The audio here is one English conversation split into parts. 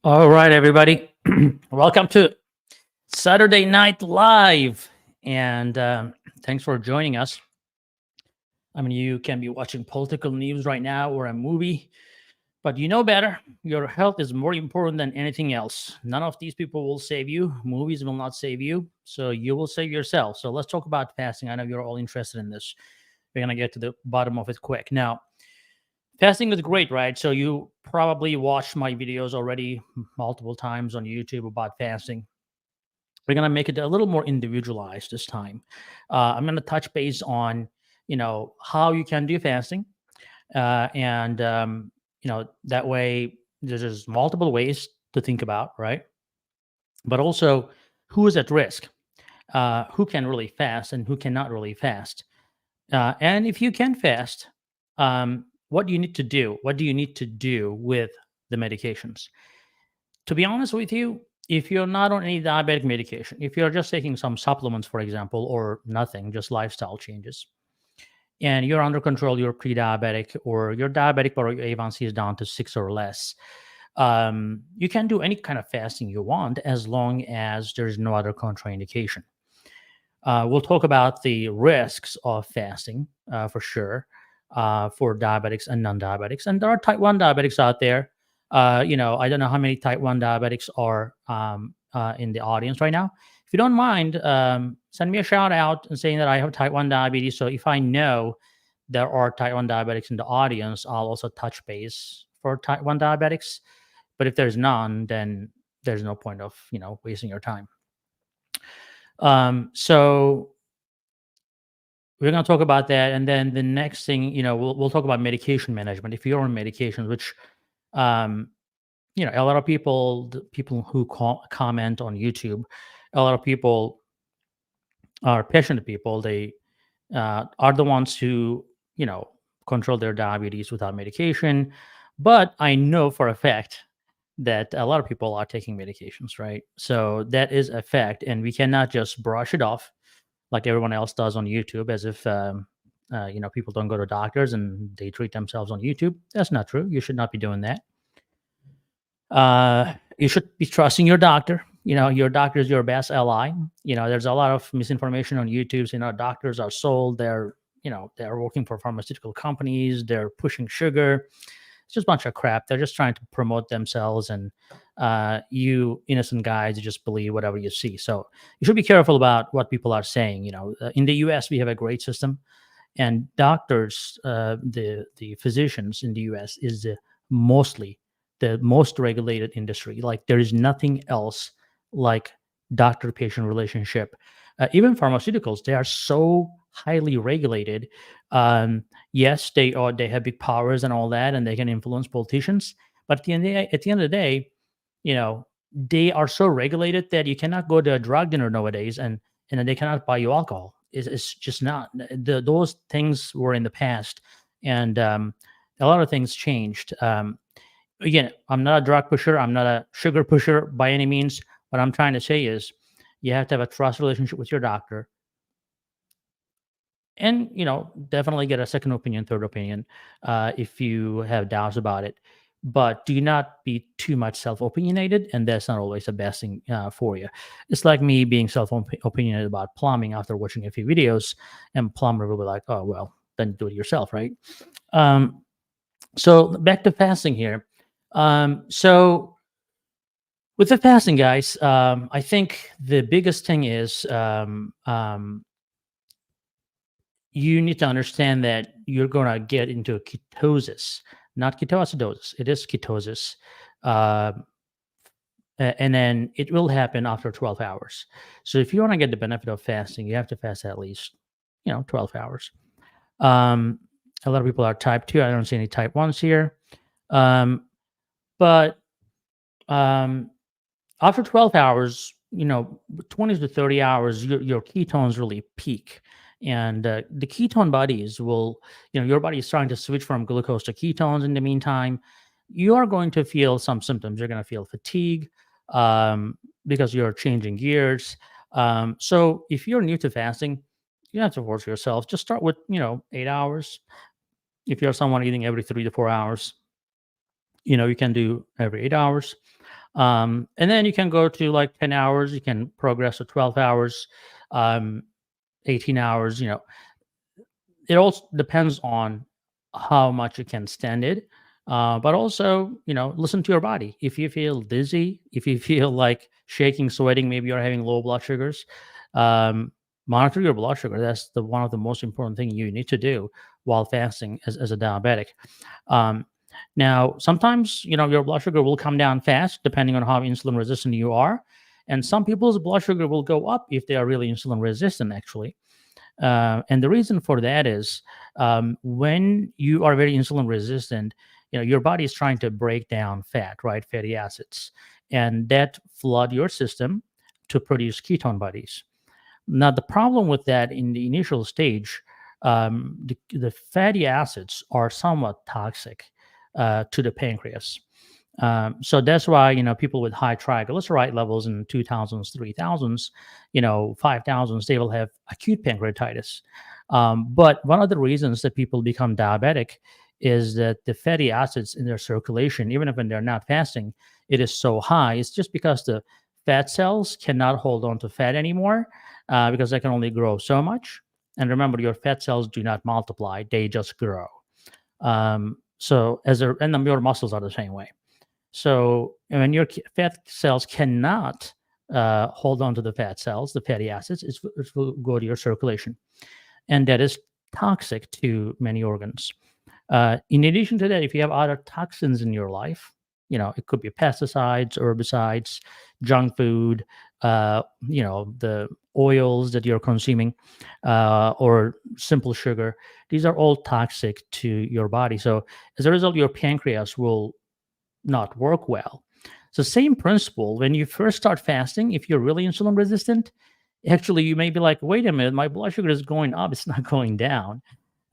All right, everybody. Welcome to Saturday Night Live. And thanks for joining us. I mean, you can be watching political news right now or a movie, but you know better. Your health is more important than anything else. None of these people will save you. Movies will not save you. So you will save yourself. So let's talk about fasting. I know you're all interested in this. We're going to get to the bottom of it quick. Now, fasting is great, right? So you probably watched my videos already multiple times on YouTube about fasting. We're going to make it a little more individualized this time. I'm going to touch base on how you can do fasting, and that way there's just multiple ways to think about, right? But also who is at risk, who can really fast and who cannot really fast, and if you can fast, what do you need to do? What do you need to do with the medications? To be honest with you, if you're not on any diabetic medication, if you're just taking some supplements, for example, or nothing, just lifestyle changes, and you're under control, you're pre-diabetic, or you're diabetic, but your A1C is down to 6 or less, you can do any kind of fasting you want as long as there's no other contraindication. We'll talk about the risks of fasting for sure for diabetics and non-diabetics, and there are type 1 diabetics out there. I don't know how many type 1 diabetics are in the audience right now. If you don't mind, send me a shout out and saying that I have type 1 diabetes. So if I know there are type 1 diabetics in the audience, I'll also touch base for type 1 diabetics. But if there's none, then there's no point of wasting your time. So we're going to talk about that, and then the next thing, we'll talk about medication management. If you're on medications, which um, a lot of people, the people who comment on YouTube, a lot of people are passionate people. They are the ones who control their diabetes without medication. But I know for a fact that a lot of people are taking medications, right? So that is a fact, and we cannot just brush it off like everyone else does on YouTube, as if people don't go to doctors and they treat themselves on YouTube. That's not true. You should not be doing that. You should be trusting your doctor. Your doctor is your best ally. There's a lot of misinformation on YouTube. Doctors are sold. They're working for pharmaceutical companies. They're pushing sugar. It's just a bunch of crap. They're just trying to promote themselves, and you innocent guys just believe whatever you see. So you should be careful about what people are saying. In the U.S. we have a great system, and doctors, the physicians in the U.S. is mostly the most regulated industry. Like there is nothing else like doctor-patient relationship. Even pharmaceuticals, they are so highly regulated. Yes, they have big powers and all that, and they can influence politicians. But at the end of the day, they are so regulated that you cannot go to a drug dinner nowadays, and then they cannot buy you alcohol. It's just not. Those things were in the past, and a lot of things changed. Again, I'm not a drug pusher. I'm not a sugar pusher by any means. What I'm trying to say is you have to have a trust relationship with your doctor, and definitely get a second opinion, third opinion, if you have doubts about it. But do not be too much self-opinionated, and that's not always the best thing for you. It's like me being self-opinionated about plumbing after watching a few videos, and plumber will be like, oh well, then do it yourself, right? So back to fasting here. So with the fasting, guys, I think the biggest thing is you need to understand that you're going to get into ketosis, not ketoacidosis. It is ketosis. Uh, and then it will happen after 12 hours. So if you want to get the benefit of fasting, you have to fast at least, 12 hours. A lot of people are type 2. I don't see any type 1s here. But after 12 hours, 20 to 30 hours, your ketones really peak. And the ketone bodies will, your body is starting to switch from glucose to ketones in the meantime. You are going to feel some symptoms. You're going to feel fatigue because you're changing gears. So if you're new to fasting, you don't have to force yourself. Just start with, 8 hours. If you're someone eating every 3 to 4 hours, you can do every 8 hours. And then you can go to like 10 hours, you can progress to 12 hours, um, 18 hours. It also depends on how much you can stand it. But also, listen to your body. If you feel dizzy, if you feel like shaking, sweating, maybe you're having low blood sugars, um, monitor your blood sugar. That's the one of the most important thing you need to do while fasting as a diabetic. Um, Now, sometimes your blood sugar will come down fast depending on how insulin resistant you are, and some people's blood sugar will go up if they are really insulin resistant, actually. And the reason for that is when you are very insulin resistant, your body is trying to break down fat, right? Fatty acids, and that flood your system to produce ketone bodies. Now, the problem with that in the initial stage, the fatty acids are somewhat toxic to the pancreas. So that's why people with high triglyceride levels in 2000s, 3000s, 5000s, they will have acute pancreatitis. But one of the reasons that people become diabetic is that the fatty acids in their circulation, even if when they're not fasting, it is so high. It's just because the fat cells cannot hold on to fat anymore because they can only grow so much. And remember, your fat cells do not multiply; they just grow. And your muscles are the same way. So when your fat cells cannot hold on to the fat cells, the fatty acids, it will go to your circulation, and that is toxic to many organs. In addition to that, if you have other toxins in your life, it could be pesticides, herbicides, junk food, the oils that you're consuming, or simple sugar. These are all toxic to your body. So as a result, your pancreas will not work well. So same principle, when you first start fasting, if you're really insulin resistant, actually you may be like, wait a minute, my blood sugar is going up, it's not going down.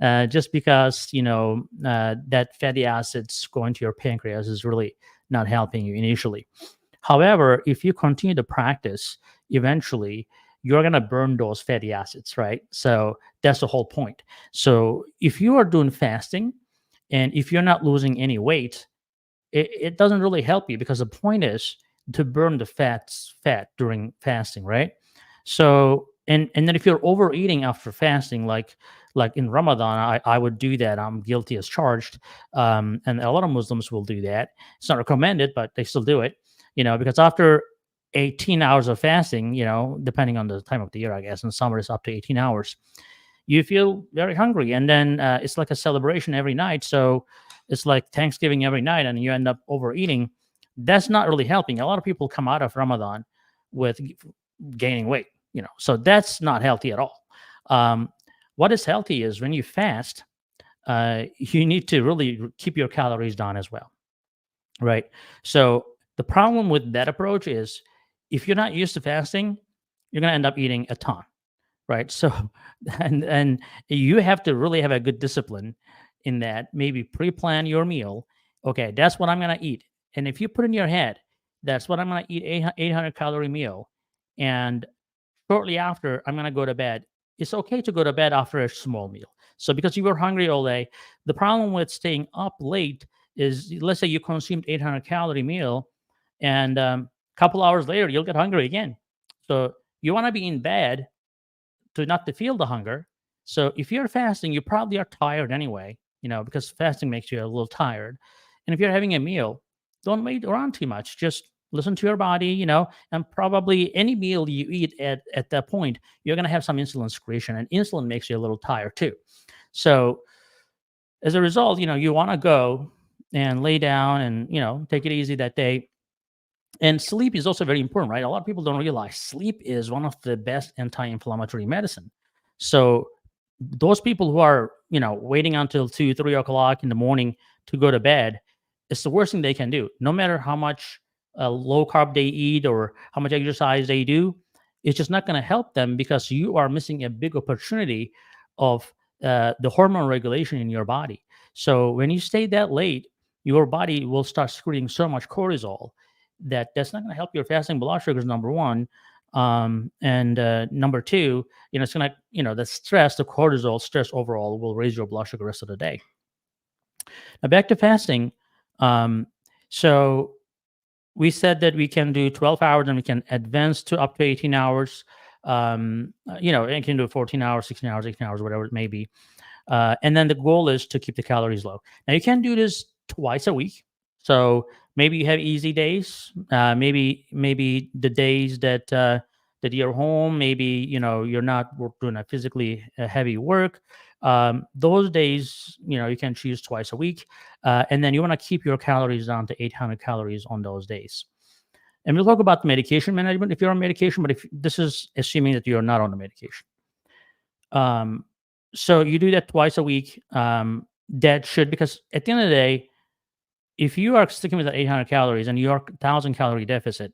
Just because that fatty acids going to your pancreas is really not helping you initially. However, if you continue to practice, eventually you're going to burn those fatty acids, right? So that's the whole point. So if you are doing fasting and if you're not losing any weight, it doesn't really help you, because the point is to burn the fat during fasting, right? So and then if you're overeating after fasting, like in Ramadan, I would do that. I'm guilty as charged. And a lot of Muslims will do that. It's not recommended, but they still do it, because after 18 hours of fasting, depending on the time of the year, I guess in summer it's up to 18 hours, you feel very hungry, and then it's like a celebration every night. So it's like Thanksgiving every night, and you end up overeating. That's not really helping. A lot of people come out of Ramadan with gaining weight, so that's not healthy at all. um, what is healthy is when you fast, you need to really keep your calories down as well, right? So the problem with that approach is, if you're not used to fasting, you're going to end up eating a ton, right? So and you have to really have a good discipline in that. Maybe pre-plan your meal. Okay, that's what I'm going to eat. And if you put in your head, that's what I'm going to eat, 800-calorie meal, and shortly after I'm going to go to bed, it's okay to go to bed after a small meal. So because you were hungry all day, the problem with staying up late is, let's say you consumed 800-calorie meal, and couple hours later you'll get hungry again. So you want to be in bed to not to feel the hunger. So if you're fasting, you probably are tired anyway, because fasting makes you a little tired. And if you're having a meal, don't wait around too much. Just listen to your body, and probably any meal you eat at that point, you're going to have some insulin secretion, and insulin makes you a little tired too. So as a result, you want to go and lay down and, take it easy that day. And sleep is also very important, right? A lot of people don't realize sleep is one of the best anti-inflammatory medicine. So those people who are, waiting until 2, 3 o'clock in the morning to go to bed, it's the worst thing they can do. No matter how much low carb they eat or how much exercise they do, it's just not going to help them, because you are missing a big opportunity of the hormone regulation in your body. So when you stay that late, your body will start secreting so much cortisol that's not going to help your fasting blood sugars, number one. And number two, it's going to, the stress, the cortisol stress overall will raise your blood sugar the rest of the day. Now back to fasting. Um, so we said that we can do 12 hours and we can advance to up to 18 hours. And can do 14 hours, 16 hours, 18 hours, whatever it may be. And then the goal is to keep the calories low. Now you can do this twice a week. So maybe you have easy days. Maybe the days that you're home, maybe you're not doing a physically heavy work. Those days, you can choose twice a week, and then you want to keep your calories down to 800 calories on those days. And we'll talk about medication management if you're on medication, but if this is assuming that you're not on the medication. So you do that twice a week. That should, because at the end of the day, if you are sticking with the 800 calories and you're 1,000 calorie deficit,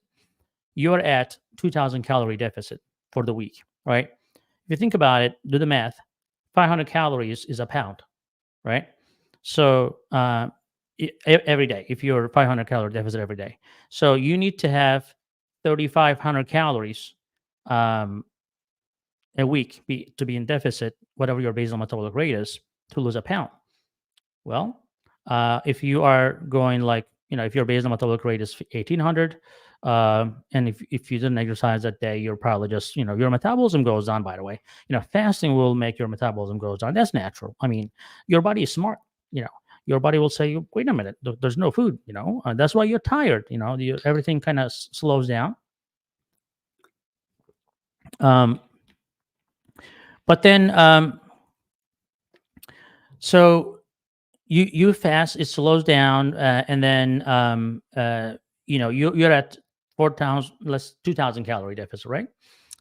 you're at 2,000 calorie deficit for the week, right? If you think about it, do the math. 500 calories is a pound, right? So every day, if you're 500 calorie deficit every day, so you need to have 3,500 calories a week to be in deficit, whatever your basal metabolic rate is, to lose a pound. Well, if you are going like, if your basal metabolic rate is 1,800, and if you didn't exercise that day, you're probably just, your metabolism goes down, by the way. Fasting will make your metabolism goes down. That's natural. I mean, your body is smart. Your body will say, wait a minute, there's no food, that's why you're tired. Everything kind of slows down. But then, so you fast, it slows down, and then you're at 4,000 less 2,000 calorie deficit, right?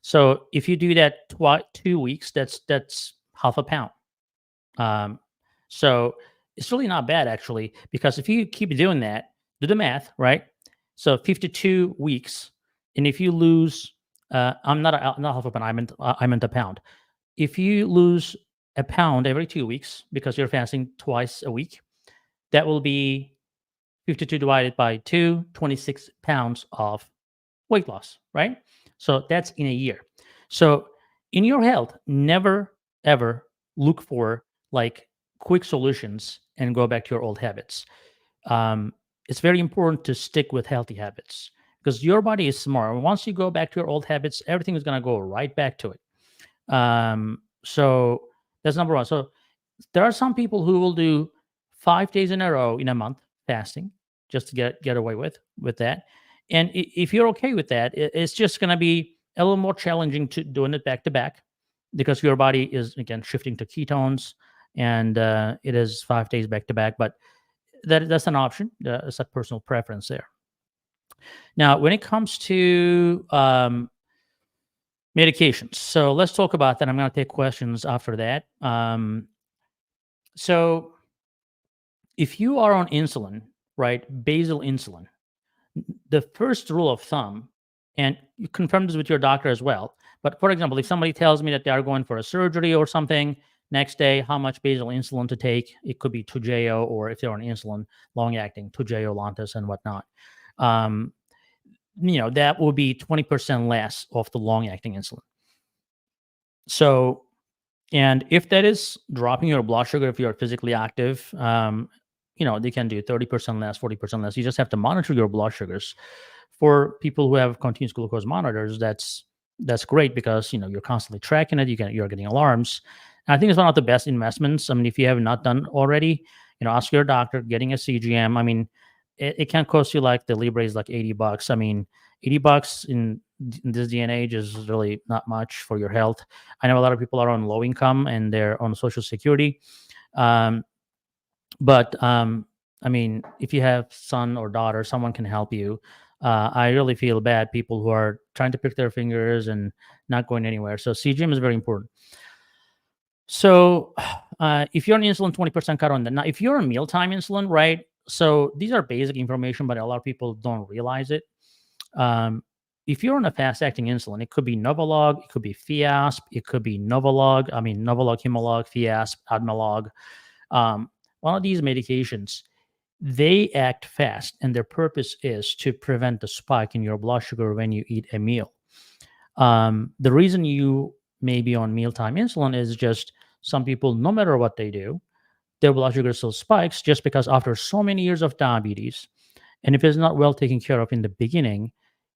So if you do that 2 weeks, that's half a pound. So it's really not bad actually, because if you keep doing that, do the math, right? So 52 weeks, and if you lose, I'm not half a pound, I meant a pound. If you lose a pound every 2 weeks because you're fasting twice a week, that will be 52 divided by 2, 26 pounds of weight loss, right? So that's in a year. So in your health, never ever look for like quick solutions and go back to your old habits. It's very important to stick with healthy habits because your body is smart. Once you go back to your old habits, everything is going to go right back to it. So that's number one. So there are some people who will do 5 days in a row in a month fasting just to get away with that. And if you're okay with that, it's just going to be a little more challenging to doing it back to back because your body is again shifting to ketones, and it is 5 days back to back. But that's an option. It's a personal preference there. Now, when it comes to medications, so let's talk about that. I'm going to take questions after that. So if you are on insulin, right, basal insulin, the first rule of thumb, and you confirm this with your doctor as well. But for example, if somebody tells me that they are going for a surgery or something, next day, how much basal insulin to take? It could be Toujeo, or if they're on insulin, long-acting Toujeo, Lantus, and whatnot. That will be 20% less of the long-acting insulin. So, and if that is dropping your blood sugar, if you're physically active, they can do 30% less, 40% less. You just have to monitor your blood sugars. For people who have continuous glucose monitors, that's great because you're constantly tracking it. You're getting alarms. And I think it's one of the best investments. I mean, if you have not done already, ask your doctor. Getting a CGM. I mean, it can cost you like the Libre is like $80. I mean, $80 in this day and age is really not much for your health. I know a lot of people are on low income and they're on Social Security. But I mean, if you have son or daughter, someone can help you. I really feel bad people who are trying to pick their fingers and not going anywhere. So CGM is very important. So if you're on insulin, 20% cut on that. Now, if you're on mealtime insulin, right? So these are basic information, but a lot of people don't realize it. If you're on a fast-acting insulin, it could be Novolog, it could be Fiasp, it could be Novolog, Humalog, Fiasp, Admelog. One of these medications, they act fast, and their purpose is to prevent the spike in your blood sugar when you eat a meal. The reason you may be on mealtime insulin is just some people, no matter what they do, their blood sugar still spikes just because after so many years of diabetes And if it's not well taken care of in the beginning,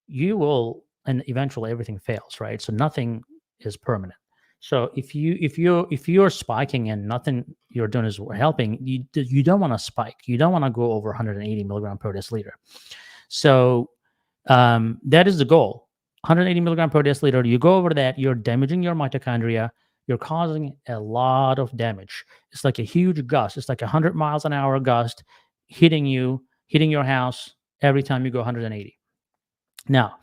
you will, and eventually everything fails, right? So nothing is permanent. So if you're spiking and nothing you're doing is helping, you don't want to spike. You don't want to go over 180 milligram per deciliter. So that is the goal. 180 milligram per deciliter. You go over that, you're damaging your mitochondria. You're causing a lot of damage. It's like a huge gust. It's like 100 miles an hour gust hitting you, hitting your house every time you go 180. Now,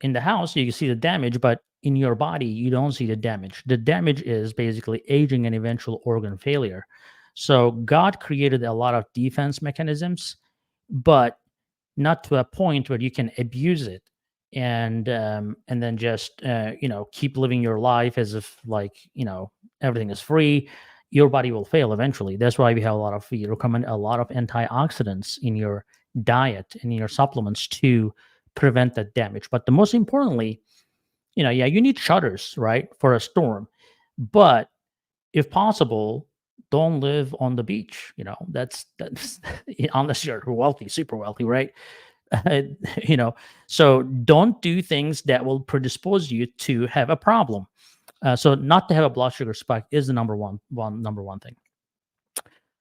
in the house, you can see the damage, but in your body, you don't see the damage. The damage is basically aging and eventual organ failure. So, God created a lot of defense mechanisms, but not to a point where you can abuse it and then just keep living your life as if like everything is free. Your body will fail eventually. That's why we recommend a lot of antioxidants in your diet and in your supplements to prevent that damage. But the most importantly, yeah, you need shutters, right, for a storm, but if possible, don't live on the beach. That's unless you're wealthy, super wealthy, right? Uh, you know, so don't do things that will predispose you to have a problem. So not to have a blood sugar spike is the number one thing.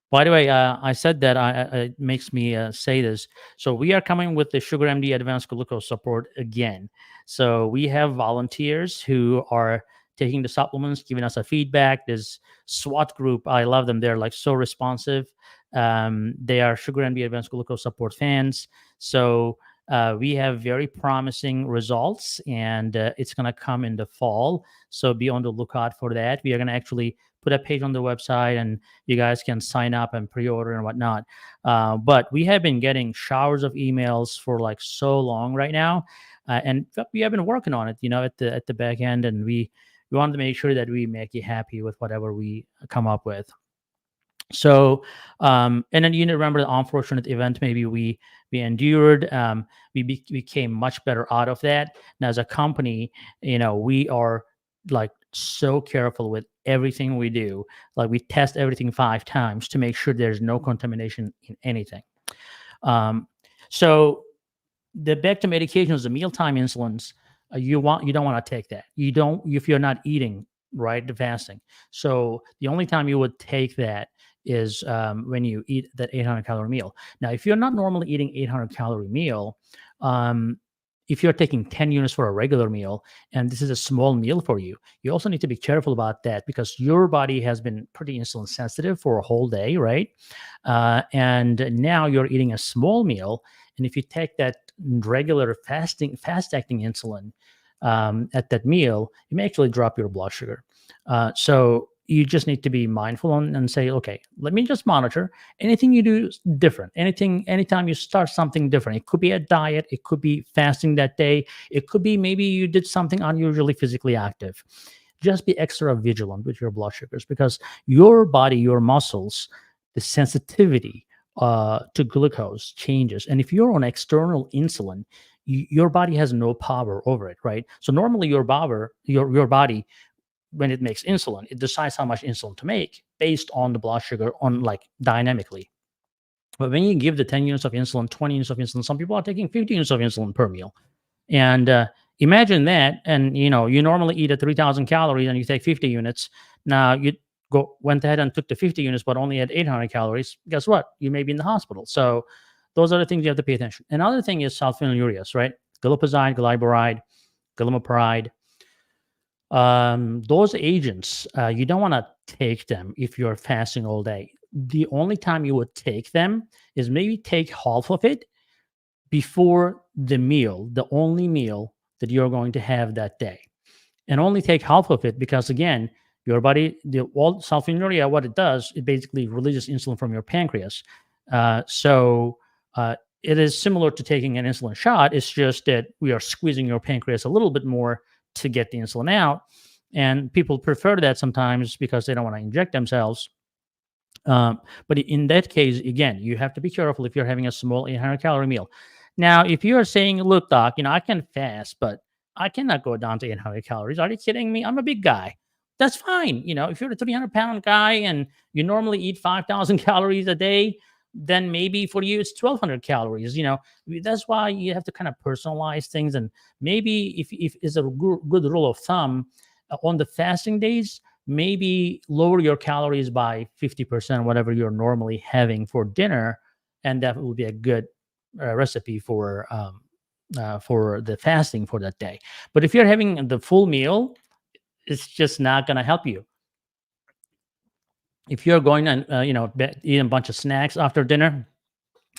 By the way, I said that it makes me say this. So we are coming with the Sugar MD Advanced Glucose Support again. So we have volunteers who are taking the supplements, giving us a feedback. This SWAT group, I love them. They're like so responsive. They are Sugar MD Advanced Glucose Support fans. So we have very promising results, and it's going to come in the fall. So be on the lookout for that. We are going to actually put a page on the website, and you guys can sign up and pre-order and whatnot. But we have been getting showers of emails for like so long right now, and we have been working on it, at the back end, and we wanted to make sure that we make you happy with whatever we come up with. So, and then remember the unfortunate event maybe we endured. We became much better out of that. Now, as a company, we are like so careful with everything we do. Like we test everything 5 times to make sure there's no contamination in anything. Um, so the back to medications, the mealtime insulins, you don't want to take that. You don't if you're not eating, right, the fasting. So the only time you would take that is when you eat that 800-calorie meal. Now, if you're not normally eating 800-calorie meal, um, if you're taking 10 units for a regular meal and this is a small meal for you, you also need to be careful about that because your body has been pretty insulin sensitive for a whole day, right? And now you're eating a small meal. And if you take that regular fast acting insulin at that meal, it may actually drop your blood sugar. So you just need to be mindful and say, okay, let me just monitor. Anything you do is different. Anytime you start something different, it could be a diet, it could be fasting that day, it could be maybe you did something unusually physically active. Just be extra vigilant with your blood sugars because your body, your muscles, the sensitivity to glucose changes. And if you're on external insulin, your body has no power over it, right? So normally your body, when it makes insulin, it decides how much insulin to make based on the blood sugar on like dynamically. But when you give the 10 units of insulin, 20 units of insulin, some people are taking 50 units of insulin per meal. And imagine that. And, you normally eat at 3,000 calories and you take 50 units. Now you went ahead and took the 50 units, but only at 800 calories. Guess what? You may be in the hospital. So those are the things you have to pay attention. Another thing is sulfonylureas, right? Glipizide, glyburide, glimepiride. Those agents, you don't want to take them if you're fasting all day. The only time you would take them is maybe take half of it before the meal, the only meal that you're going to have that day. And only take half of it because, again, your body, all sulfonylurea, what it does, it basically releases insulin from your pancreas. So it is similar to taking an insulin shot. It's just that we are squeezing your pancreas a little bit more to get the insulin out. And people prefer that sometimes because they don't want to inject themselves. But in that case, again, you have to be careful if you're having a small 800-calorie meal. Now, if you are saying, look, doc, I can fast, but I cannot go down to 800 calories. Are you kidding me? I'm a big guy. That's fine. If you're a 300-pound guy and you normally eat 5,000 calories a day, then maybe for you it's 1,200 calories. That's why you have to kind of personalize things. And maybe if is a good rule of thumb, on the fasting days, maybe lower your calories by 50%, whatever you're normally having for dinner, and that will be a good recipe for the fasting for that day. But if you're having the full meal, it's just not going to help you. If you're going and eating a bunch of snacks after dinner,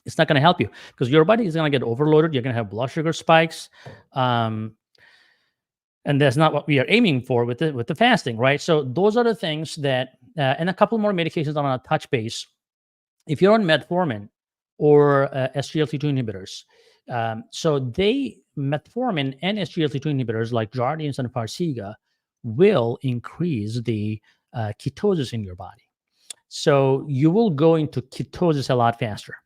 it's not going to help you because your body is going to get overloaded. You're going to have blood sugar spikes, and that's not what we are aiming for with the fasting, right? So those are the things that, and a couple more medications I'm going to touch base. If you're on metformin or SGLT2 inhibitors, so metformin and SGLT2 inhibitors like Jardiance and Farxiga will increase the ketosis in your body. So you will go into ketosis a lot faster.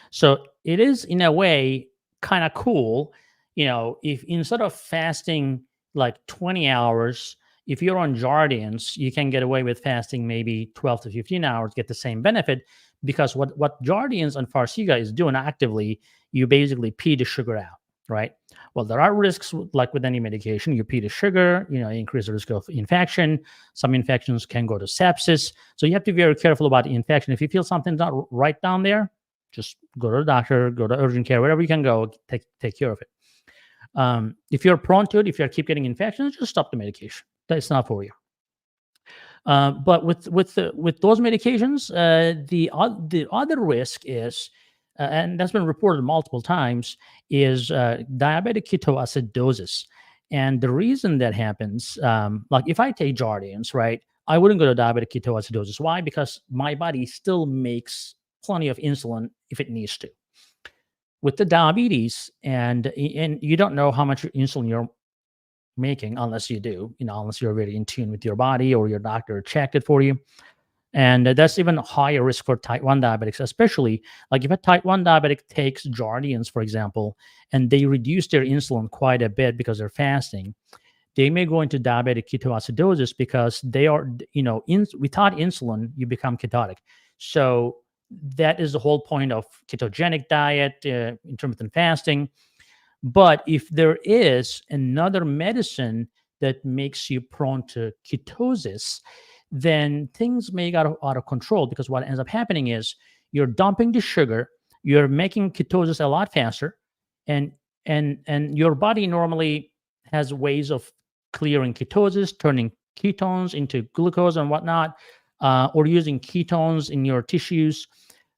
So it is, in a way, kind of cool, if instead of fasting like 20 hours, if you're on Jardiance, you can get away with fasting maybe 12 to 15 hours, get the same benefit, because what Jardiance and Farxiga is doing actively, you basically pee the sugar out, right? Well, there are risks, like with any medication. You pee the sugar, increase the risk of infection. Some infections can go to sepsis. So you have to be very careful about the infection. If you feel something's not right down there, just go to the doctor, go to urgent care, wherever you can go, take care of it. If you're prone to it, if you keep getting infections, just stop the medication. That's not for you. But with those medications, the other risk is, and that's been reported multiple times, is diabetic ketoacidosis. And the reason that happens, like if I take Jardiance, right, I wouldn't go to diabetic ketoacidosis. Why? Because my body still makes plenty of insulin if it needs to. With the diabetes, and you don't know how much insulin you're making unless you do, unless you're really in tune with your body or your doctor checked it for you. And that's even higher risk for type 1 diabetics, especially like if a type 1 diabetic takes Jardiance, for example, and they reduce their insulin quite a bit because they're fasting, they may go into diabetic ketoacidosis because they are, without insulin, you become ketotic. So that is the whole point of ketogenic diet, intermittent fasting. But if there is another medicine that makes you prone to ketosis, then things may get out of control, because what ends up happening is you're dumping the sugar, you're making ketosis a lot faster, and your body normally has ways of clearing ketosis, turning ketones into glucose and whatnot, or using ketones in your tissues.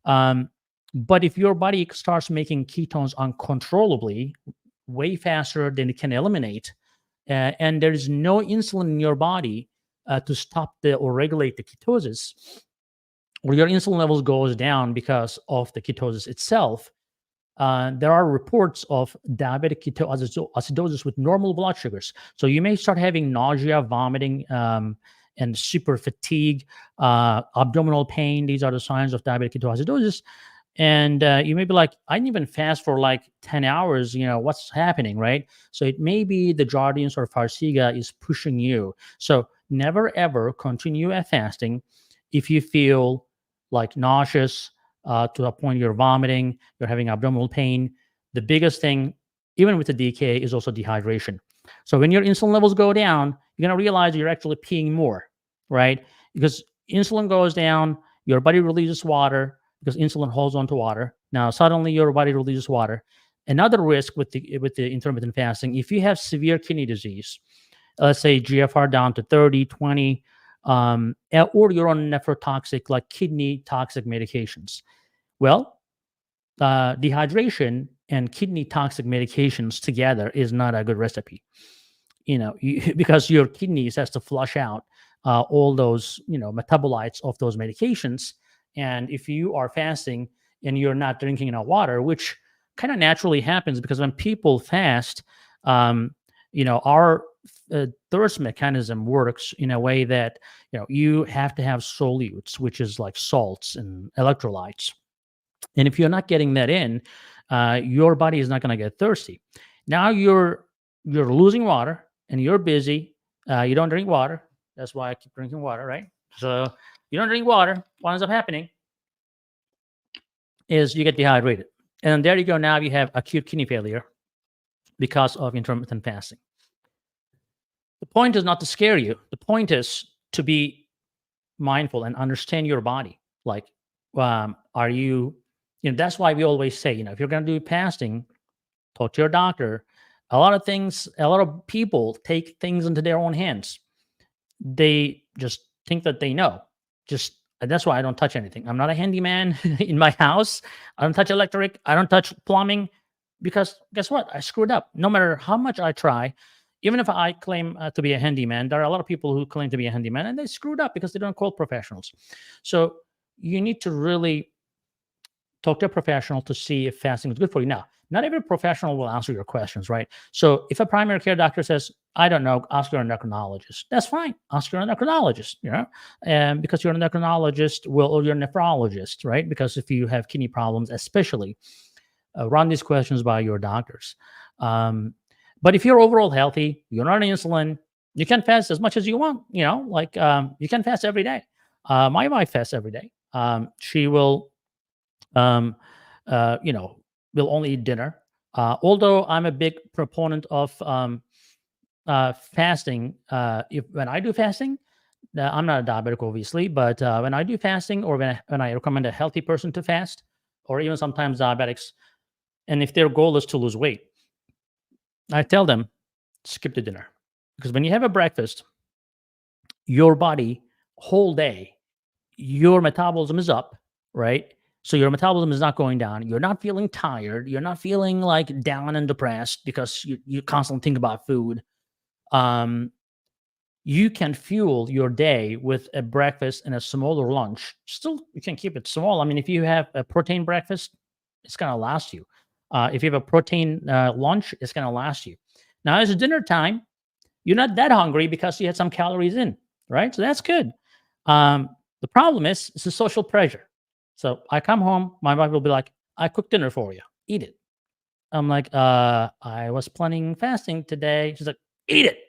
But if your body starts making ketones uncontrollably, way faster than it can eliminate, and there is no insulin in your body to stop or regulate the ketosis, or your insulin levels goes down because of the ketosis itself, there are reports of diabetic ketoacidosis with normal blood sugars. So you may start having nausea, vomiting, and super fatigue, abdominal pain. These are the signs of diabetic ketoacidosis. And you may be like, I didn't even fast for like 10 hours. What's happening, right? So it may be the Jardiance or Farxiga is pushing you. So never, ever continue at fasting if you feel like nauseous, to a point you're vomiting, you're having abdominal pain. The biggest thing, even with the DK, is also dehydration. So when your insulin levels go down, you're going to realize you're actually peeing more, right? Because insulin goes down, your body releases water, because insulin holds onto water. Now suddenly your body releases water. Another risk with the intermittent fasting, if you have severe kidney disease, let's say GFR down to 30, 20, or you're on nephrotoxic, like kidney toxic medications. Well, dehydration and kidney toxic medications together is not a good recipe. Because your kidneys has to flush out all those metabolites of those medications. And if you are fasting and you're not drinking enough water, which kind of naturally happens, because when people fast, our thirst mechanism works in a way that you have to have solutes, which is like salts and electrolytes. And if you're not getting that in, your body is not going to get thirsty. Now you're losing water and you're busy. You don't drink water. That's why I keep drinking water, right? So you don't drink water. What ends up happening? is you get dehydrated. And there you go. Now you have acute kidney failure because of intermittent fasting. The point is not to scare you. The point is to be mindful and understand your body. Like, are you, that's why we always say, if you're going to do fasting, talk to your doctor. A lot of people take things into their own hands. They just think that they know. That's why I don't touch anything. I'm not a handyman in my house. I don't touch electric. I don't touch plumbing because guess what? I screwed up. No matter how much I try, even if I claim to be a handyman, there are a lot of people who claim to be a handyman and they screwed up because they don't call professionals. So you need to really talk to a professional to see if fasting is good for you. Now, not every professional will answer your questions, right? So if a primary care doctor says, I don't know, ask your endocrinologist. That's fine. Ask your endocrinologist, and because your endocrinologist or your nephrologist, right? Because if you have kidney problems, especially, run these questions by your doctors. But if you're overall healthy, you're not on insulin, you can fast as much as you want, you can fast every day. My wife fasts every day. She will, um, will only eat dinner. Although I'm a big proponent of fasting. When I do fasting, I'm not a diabetic, obviously, but when I do fasting or when I recommend a healthy person to fast, or even sometimes diabetics, and if their goal is to lose weight, I tell them skip the dinner because when you have a breakfast, your body whole day, your metabolism is up, right? So your metabolism is not going down. You're not feeling tired. You're not feeling like down and depressed because you constantly think about food. Um, you can fuel your day with a breakfast and a smaller lunch. Still, you can keep it small. I mean, if you have a protein breakfast, it's going to last you. If you have a protein lunch, it's going to last you. Now, as a dinner time, you're not that hungry because you had some calories in, right? So that's good. The problem is it's a social pressure. So I come home, my wife will be like, I cooked dinner for you. Eat it. I'm like, I was planning fasting today. She's like, eat it.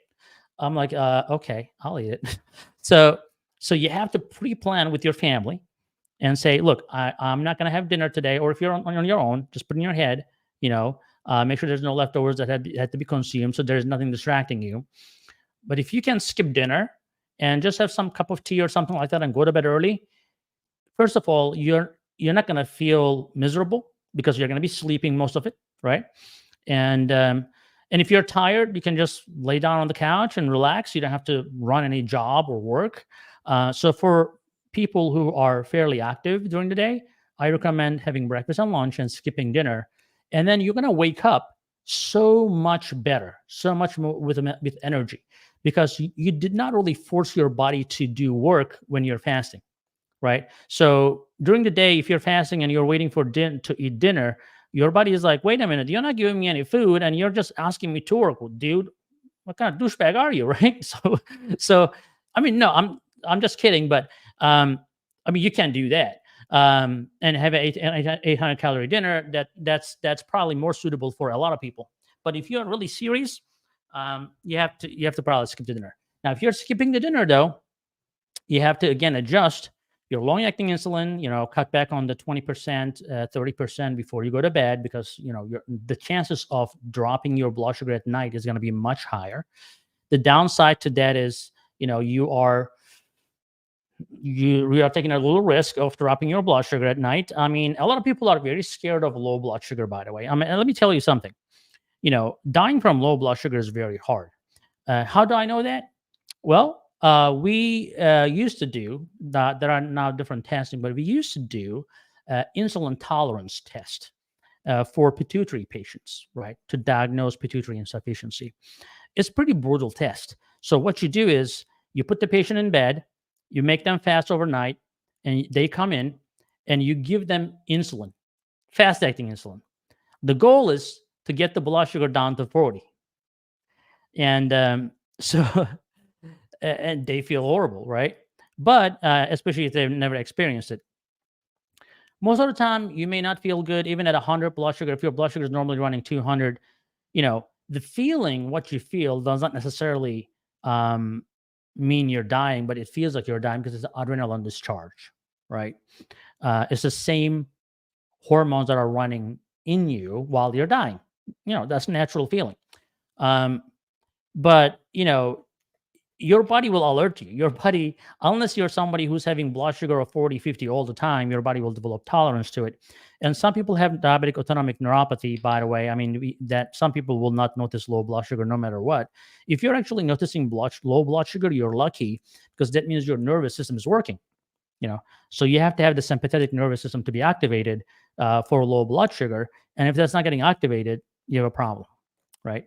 I'm like, okay, I'll eat it. so so you have to pre-plan with your family and say, look, I'm not gonna have dinner today, or if you're on your own, just put in your head, make sure there's no leftovers that had to be consumed so there's nothing distracting you. But if you can skip dinner and just have some cup of tea or something like that and go to bed early, first of all, you're not going to feel miserable because you're going to be sleeping most of it, right? And if you're tired, you can just lay down on the couch and relax. You don't have to run any job or work. So for people who are fairly active during the day, I recommend having breakfast and lunch and skipping dinner, and then you're going to wake up so much better, so much more with energy because you did not really force your body to do work when you're fasting, right? So during the day, if you're fasting and you're waiting for to eat dinner, your body is like, wait a minute, you're not giving me any food and you're just asking me to work. Well, dude, what kind of douchebag are you, right? So I mean, no, I'm just kidding, but I mean, you can do that. And have an 800 calorie dinner. That's probably more suitable for a lot of people. But if you're really serious, you have to probably skip the dinner. Now, if you're skipping the dinner though, you have to again adjust your long-acting insulin. Cut back on the 20%, 30% before you go to bed because the chances of dropping your blood sugar at night is going to be much higher. The downside to that is you are taking a little risk of dropping your blood sugar at night. I mean, a lot of people are very scared of low blood sugar, by the way. I mean, and let me tell you something. Dying from low blood sugar is very hard. How do I know that? Well, we used to do that. There are now different testing, but we used to do insulin tolerance test for pituitary patients, right, to diagnose pituitary insufficiency. It's pretty brutal test. So what you do is you put the patient in bed, you make them fast overnight, and they come in, and you give them insulin, fast-acting insulin. The goal is to get the blood sugar down to 40, and so and they feel horrible, right? But especially if they've never experienced it. Most of the time, you may not feel good even at 100 blood sugar. If your blood sugar is normally running 200, the feeling, what you feel, does not necessarily mean you're dying, but it feels like you're dying because it's adrenaline discharge, right? It's the same hormones that are running in you while you're dying. That's a natural feeling. Um, but your body will alert you. Your body, unless you're somebody who's having blood sugar of 40, 50 all the time, your body will develop tolerance to it. And some people have diabetic autonomic neuropathy, by the way. I mean, that some people will not notice low blood sugar no matter what. If you're actually noticing low blood sugar, you're lucky, because that means your nervous system is working. So you have to have the sympathetic nervous system to be activated for low blood sugar. And if that's not getting activated, you have a problem, right?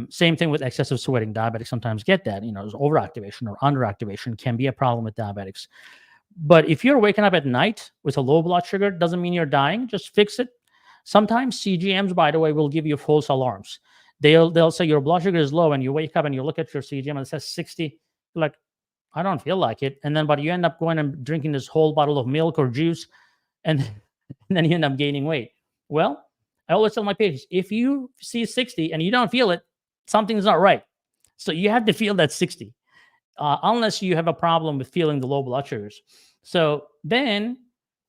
Same thing with excessive sweating. Diabetics sometimes get that. Overactivation or underactivation can be a problem with diabetics. But if you're waking up at night with a low blood sugar, doesn't mean you're dying. Just fix it. Sometimes CGMs, by the way, will give you false alarms. They'll say your blood sugar is low, and you wake up and you look at your CGM and it says 60. You're like, I don't feel like it. And then, but you end up going and drinking this whole bottle of milk or juice, and, and then you end up gaining weight. Well, I always tell my patients, if you see 60 and you don't feel it, something's not right. So you have to feel that 60, unless you have a problem with feeling the low blood sugars. So then,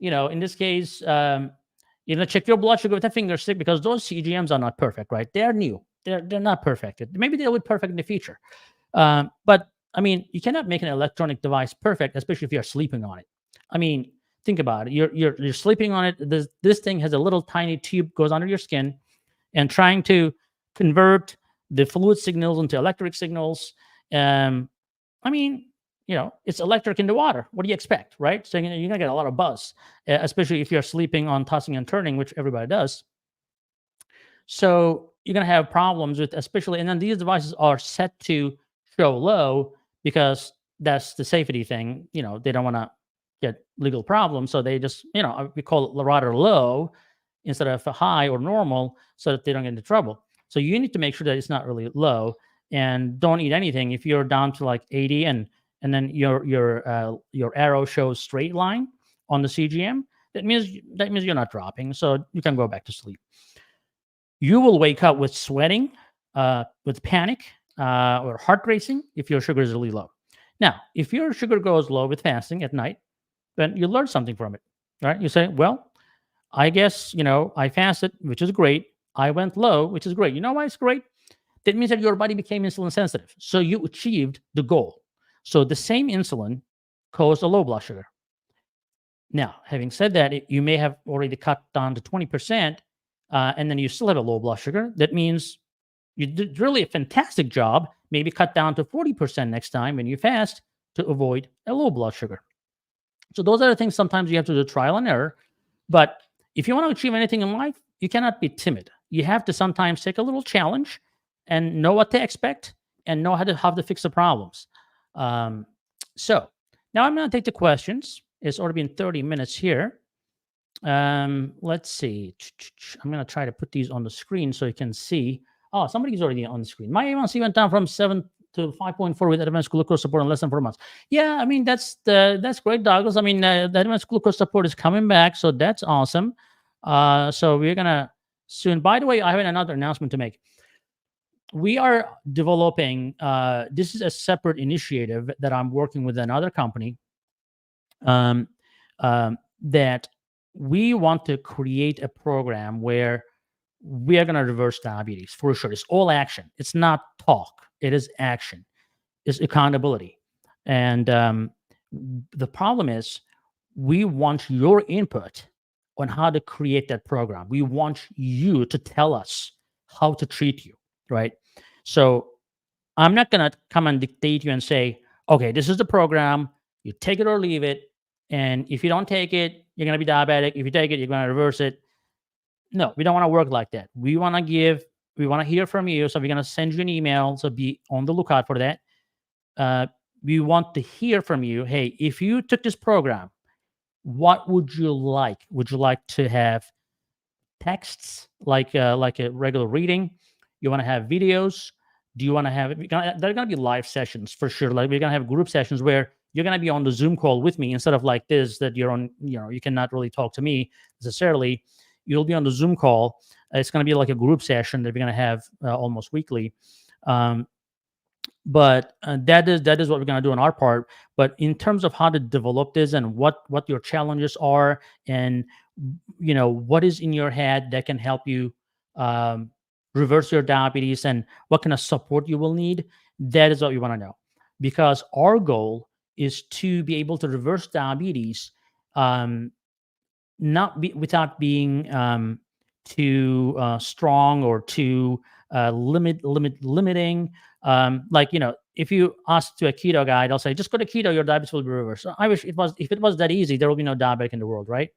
in this case, check your blood sugar with a finger stick, because those CGMs are not perfect, right? They're new. They're not perfected. Maybe they'll be perfect in the future. But I mean, you cannot make an electronic device perfect, especially if you're sleeping on it. I mean, think about it. You're sleeping on it. This thing has a little tiny tube goes under your skin, and trying to convert the fluid signals into electric signals. I mean, it's electric into water. What do you expect, right? So you're gonna get a lot of buzz, especially if you're sleeping on tossing and turning, which everybody does. So you're gonna have problems with, especially, and then these devices are set to show low, because that's the safety thing. They don't want to get legal problems, so they just, we call it rather low instead of high or normal, so that they don't get into trouble. So you need to make sure that it's not really low, and don't eat anything. If you're down to like 80 and then your arrow shows straight line on the CGM, that means you're not dropping, so you can go back to sleep. You will wake up with sweating, with panic, or heart racing if your sugar is really low. Now, if your sugar goes low with fasting at night, then you learn something from it, right? You say, well, I guess, I fasted, which is great. I went low, which is great. You know why it's great? That means that your body became insulin sensitive. So you achieved the goal. So the same insulin caused a low blood sugar. Now, having said that, you may have already cut down to 20%, and then you still have a low blood sugar. That means you did really a fantastic job. Maybe cut down to 40% next time when you fast to avoid a low blood sugar. So those are the things sometimes you have to do trial and error. But if you want to achieve anything in life, you cannot be timid. You have to sometimes take a little challenge and know what to expect and know how to fix the problems. So now I'm going to take the questions. It's already been 30 minutes here. Let's see. I'm going to try to put these on the screen so you can see. Oh, somebody's already on the screen. My A1C went down from 7 to 5.4 with advanced glucose support in less than 4 months. Yeah, I mean, that's great, Douglas. I mean, the advanced glucose support is coming back, so that's awesome. So we're going to soon. By the way, I have another announcement to make. We are developing, this is a separate initiative that I'm working with another company, that we want to create a program where we are going to reverse diabetes for sure. It's all action. It's not talk. It is action. It's accountability. And the problem is, we want your input on how to create that program. We want you to tell us how to treat you, right? So I'm not going to come and dictate you and say, okay, this is the program. You take it or leave it. And if you don't take it, you're going to be diabetic. If you take it, you're going to reverse it. No, we don't want to work like that. We want to hear from you. So we're going to send you an email. So be on the lookout for that. We want to hear from you. Hey, if you took this program, what would you like? Would you like to have texts like a regular reading? You want to have videos? Do you want to have? There are going to be live sessions for sure. Like we're going to have group sessions where you're going to be on the Zoom call with me instead of like this that you're on. You cannot really talk to me necessarily. You'll be on the Zoom call. It's going to be like a group session that we're going to have almost weekly. But that is what we're going to do on our part. But in terms of how to develop this and what your challenges are and what is in your head that can help you um, reverse your diabetes, and what kind of support you will need. That is what we want to know, because our goal is to be able to reverse diabetes, um, not without being too strong or too limiting. Like, if you ask to a keto guy, they'll say, just go to keto, your diabetes will be reversed. So I wish if it was that easy, there will be no diabetic in the world, right?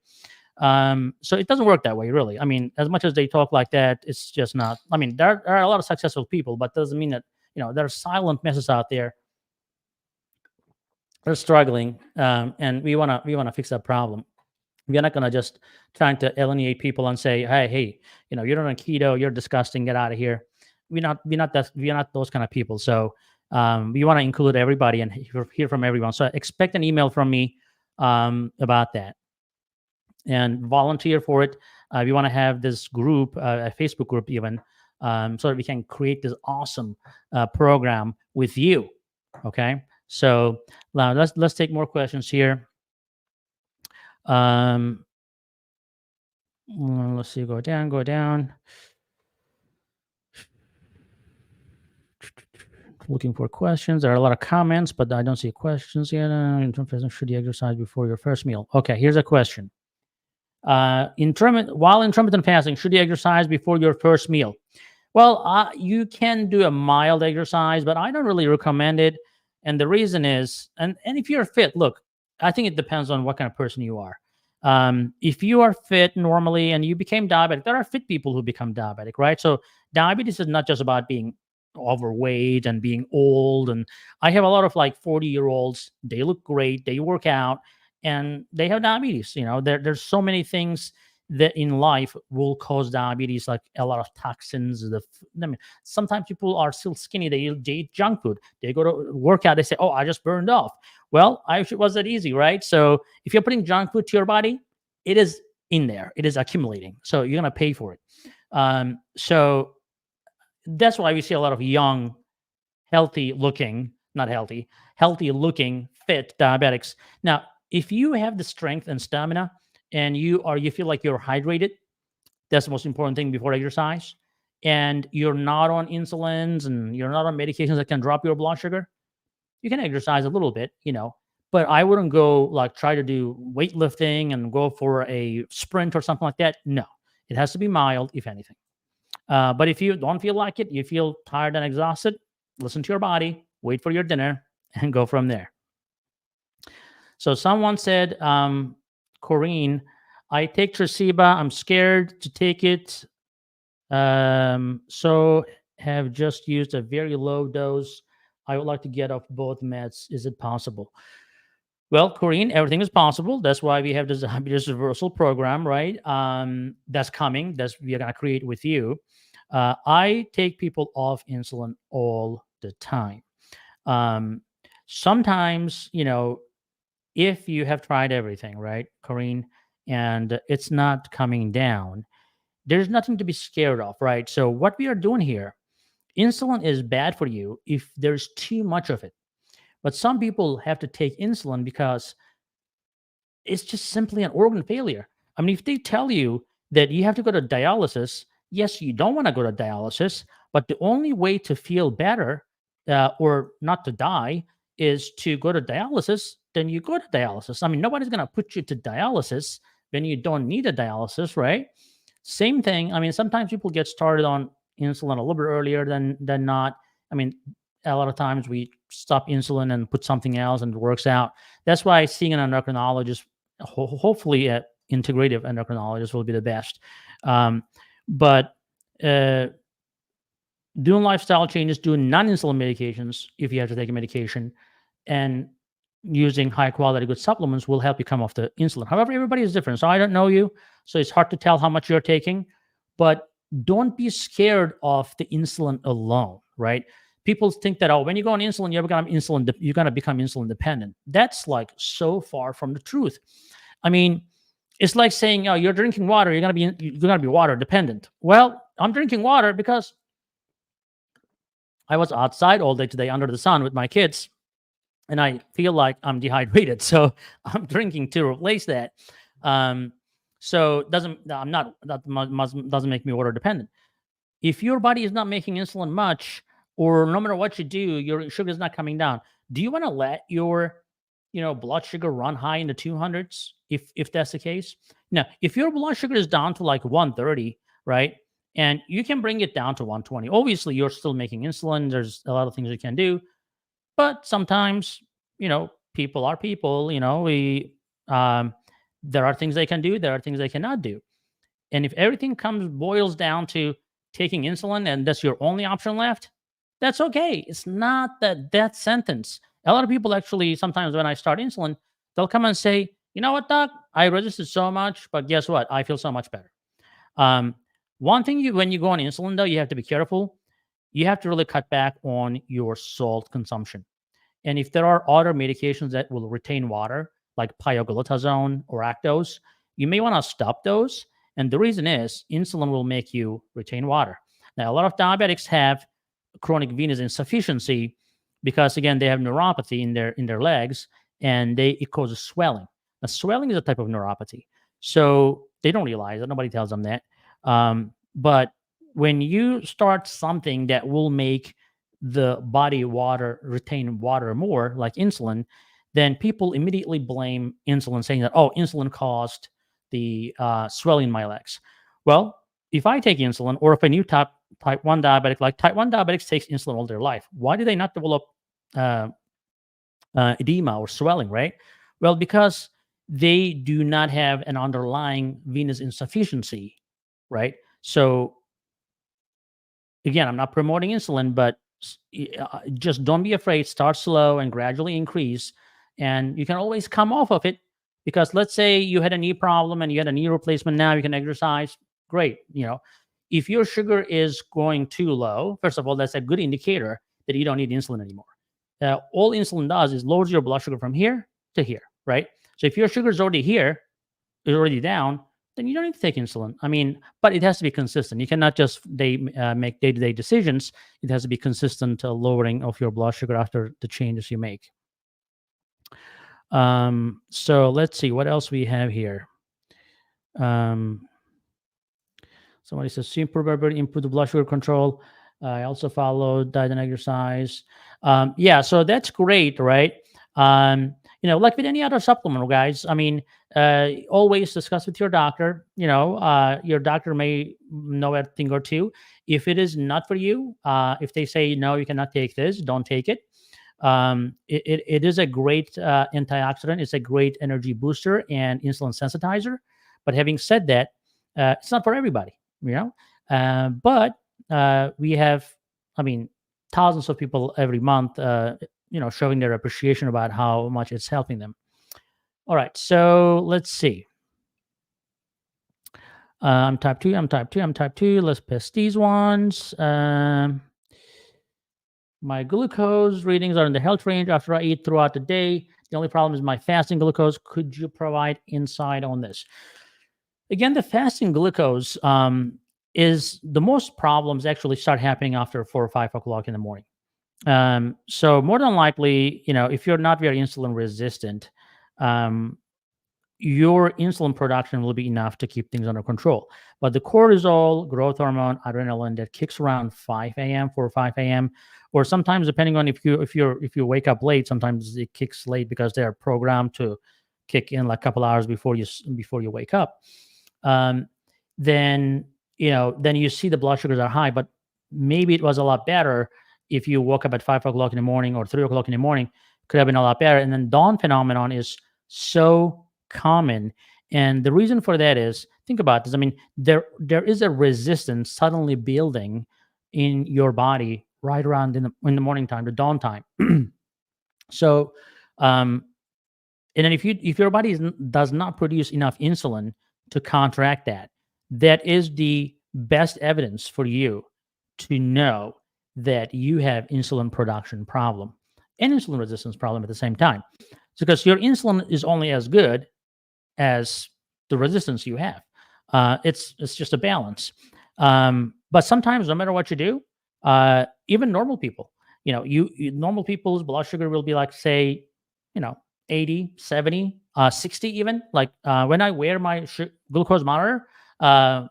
So it doesn't work that way, really. I mean, as much as they talk like that, it's just not. I mean, there are a lot of successful people, but doesn't mean that, there are silent messes out there. They're struggling, and we wanna fix that problem. We're not gonna just trying to alienate people and say, hey, you're on keto, you're disgusting, get out of here. We're not those kind of people. So we want to include everybody and hear from everyone. So expect an email from me about that, and volunteer for it. We want to have this group, a Facebook group even, so that we can create this awesome program with you. Okay, so now let's take more questions here. Let's see, go down. Looking for questions. There are a lot of comments, but I don't see questions yet. Should you exercise before your first meal? Okay, here's a question. While intermittent fasting, should you exercise before your first meal? Well, you can do a mild exercise, but I don't really recommend it. And the reason is, and if you're fit, look, I think it depends on what kind of person you are. If you are fit normally and you became diabetic, there are fit people who become diabetic, right? So diabetes is not just about being overweight and being old. And I have a lot of like 40-year-olds. They look great. They work out and they have diabetes. There's so many things that in life will cause diabetes, like a lot of toxins. I mean, sometimes people are still skinny. They eat junk food. They go to work out. They say, "Oh, I just burned off." Well, I wish it was that easy, right? So if you're putting junk food to your body, it is in there. It is accumulating. So you're gonna pay for it. So that's why we see a lot of young, healthy looking, healthy looking, fit diabetics. Now, if you have the strength and stamina and you feel like you're hydrated, that's the most important thing before exercise, and you're not on insulins and you're not on medications that can drop your blood sugar, you can exercise a little bit, but I wouldn't go like try to do weightlifting and go for a sprint or something like that. No, it has to be mild, if anything. But if you don't feel like it, you feel tired and exhausted, listen to your body, wait for your dinner, and go from there. So someone said, Corrine, I take Tresiba. I'm scared to take it. So have just used a very low dose. I would like to get off both meds. Is it possible? Well, Corrine, everything is possible. That's why we have this diabetes reversal program, right? That's coming. We are going to create with you. I take people off insulin all the time. Sometimes, if you have tried everything, right, Corrine, and it's not coming down, there's nothing to be scared of, right? So what we are doing here, insulin is bad for you if there's too much of it. But some people have to take insulin because it's just simply an organ failure. I mean, if they tell you that you have to go to dialysis, yes, you don't want to go to dialysis, but the only way to feel better or not to die is to go to dialysis, then you go to dialysis. I mean, nobody's going to put you to dialysis when you don't need a dialysis, right? Same thing. I mean, sometimes people get started on insulin a little bit earlier than not. I mean, a lot of times we stop insulin and put something else and it works out. That's why seeing an endocrinologist, hopefully an integrative endocrinologist, will be the best. But doing lifestyle changes, doing non-insulin medications, if you have to take a medication, and using high quality good supplements will help you come off the insulin. However, everybody is different. So I don't know you, so it's hard to tell how much you're taking, but don't be scared of the insulin alone, right? People think that, when you go on insulin, you're going to become insulin dependent. That's like so far from the truth. I mean, it's like saying, you're drinking water, you're going to be water dependent. Well, I'm drinking water because I was outside all day today under the sun with my kids, and I feel like I'm dehydrated. So I'm drinking to replace that. So I'm not that doesn't make me order dependent. If your body is not making insulin much, or no matter what you do, your sugar is not coming down, do you want to let your blood sugar run high in the 200s if that's the case? Now, if your blood sugar is down to like 130, right? And you can bring it down to 120. Obviously, you're still making insulin. There's a lot of things you can do, but sometimes, people are people, we there are things they can do, there are things they cannot do. And if everything boils down to taking insulin and that's your only option left, that's okay. It's not that death sentence. A lot of people actually, sometimes when I start insulin, they'll come and say, you know what, doc, I resisted so much, but guess what? I feel so much better. Um, One thing when you go on insulin, though, you have to be careful. You have to really cut back on your salt consumption. And if there are other medications that will retain water, like pioglitazone or Actos, you may want to stop those. And the reason is insulin will make you retain water. Now, a lot of diabetics have chronic venous insufficiency because, again, they have neuropathy in their legs, and it causes swelling. Now, swelling is a type of neuropathy, so they don't realize it. Nobody tells them that. But when you start something that will make the body water retain water more, like insulin, then people immediately blame insulin, saying that, oh, insulin caused the swelling in my legs. Well, if I take insulin, or if a new type 1 diabetic, like type 1 diabetics takes insulin all their life, why do they not develop uh, edema or swelling, right? Well, because they do not have an underlying venous insufficiency, right? So again, I'm not promoting insulin, but just don't be afraid. Start slow and gradually increase. And you can always come off of it, because let's say you had a knee problem and you had a knee replacement. Now you can exercise. Great. If your sugar is going too low, first of all, that's a good indicator that you don't need insulin anymore. All insulin does is lowers your blood sugar from here to here, right? So if your sugar is already here, is already down, then you don't need to take insulin. I mean, but it has to be consistent. You cannot just make day-to-day decisions. It has to be consistent lowering of your blood sugar after the changes you make. So let's see what else we have here. Somebody says super berber improve the blood sugar control. I also follow diet and exercise. Yeah, so that's great, right? Like with any other supplement, guys. I mean, always discuss with your doctor. Your doctor may know a thing or two. If it is not for you, if they say no, you cannot take this, don't take it. It is a great antioxidant. It's a great energy booster and insulin sensitizer. But having said that, it's not for everybody. But we have, I mean, thousands of people every month, showing their appreciation about how much it's helping them. All right, so let's see. I'm type 2, I'm type 2, I'm type 2. Let's pass these ones. My glucose readings are in the health range after I eat throughout the day. The only problem is my fasting glucose. Could you provide insight on this? Again, the fasting glucose is the most problems actually start happening after 4 or 5 o'clock in the morning. So more than likely, if you're not very insulin resistant, your insulin production will be enough to keep things under control. But the cortisol, growth hormone, adrenaline that kicks around 5 a.m., 4 or 5 a.m., or sometimes depending on if you wake up late, sometimes it kicks late because they are programmed to kick in like a couple hours before you wake up. Then you see the blood sugars are high, but maybe it was a lot better if you woke up at 5 o'clock in the morning or 3 o'clock in the morning. Could have been a lot better. And then dawn phenomenon is so common, and the reason for that is, think about this. I mean, there is a resistance suddenly building in your body right around in the morning time, the dawn time. So, and then if your body does not produce enough insulin to counteract that, that is the best evidence for you to know that you have insulin production problem and insulin resistance problem at the same time. It's because your insulin is only as good as the resistance you have. It's just a balance. But sometimes, no matter what you do, even normal people, normal people's blood sugar will be like, say, 80, 70, 60 even. Like when I wear my glucose monitor, I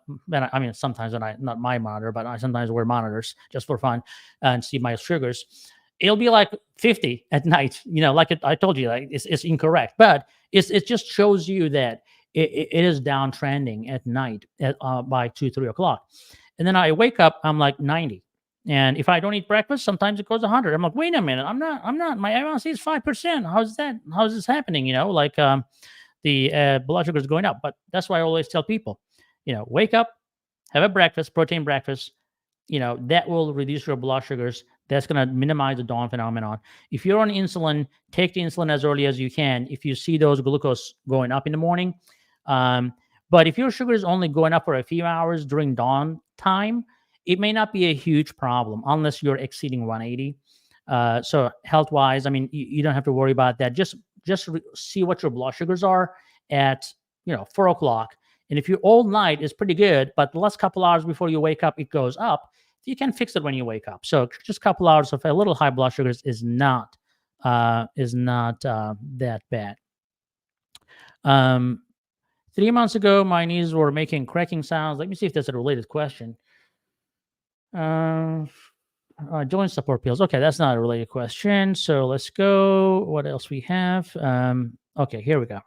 mean, sometimes when not my monitor, but I sometimes wear monitors just for fun and see my sugars. It'll be like 50 at night. Like I told you, like it's incorrect, but it just shows you that it is downtrending at night by 2, 3 o'clock. And then I wake up, I'm like 90. And if I don't eat breakfast, sometimes it goes 100. I'm like, wait a minute, I'm not, my A1C is 5%. How's that? How's this happening? Like the blood sugar is going up. But that's why I always tell people, wake up, have a breakfast, protein breakfast, that will reduce your blood sugars. That's going to minimize the dawn phenomenon. If you're on insulin, take the insulin as early as you can. If you see those glucose going up in the morning, but if your sugar is only going up for a few hours during dawn time, it may not be a huge problem unless you're exceeding 180. So health wise, I mean, you don't have to worry about that. Just see what your blood sugars are at 4 o'clock. And if your all night is pretty good, but the last couple hours before you wake up, it goes up, you can fix it when you wake up. So just a couple hours of a little high blood sugars is not that bad. 3 months ago, my knees were making cracking sounds. Let me see if that's a related question. Joint support pills. Okay, that's not a related question. So let's go. What else we have? Okay, here we go.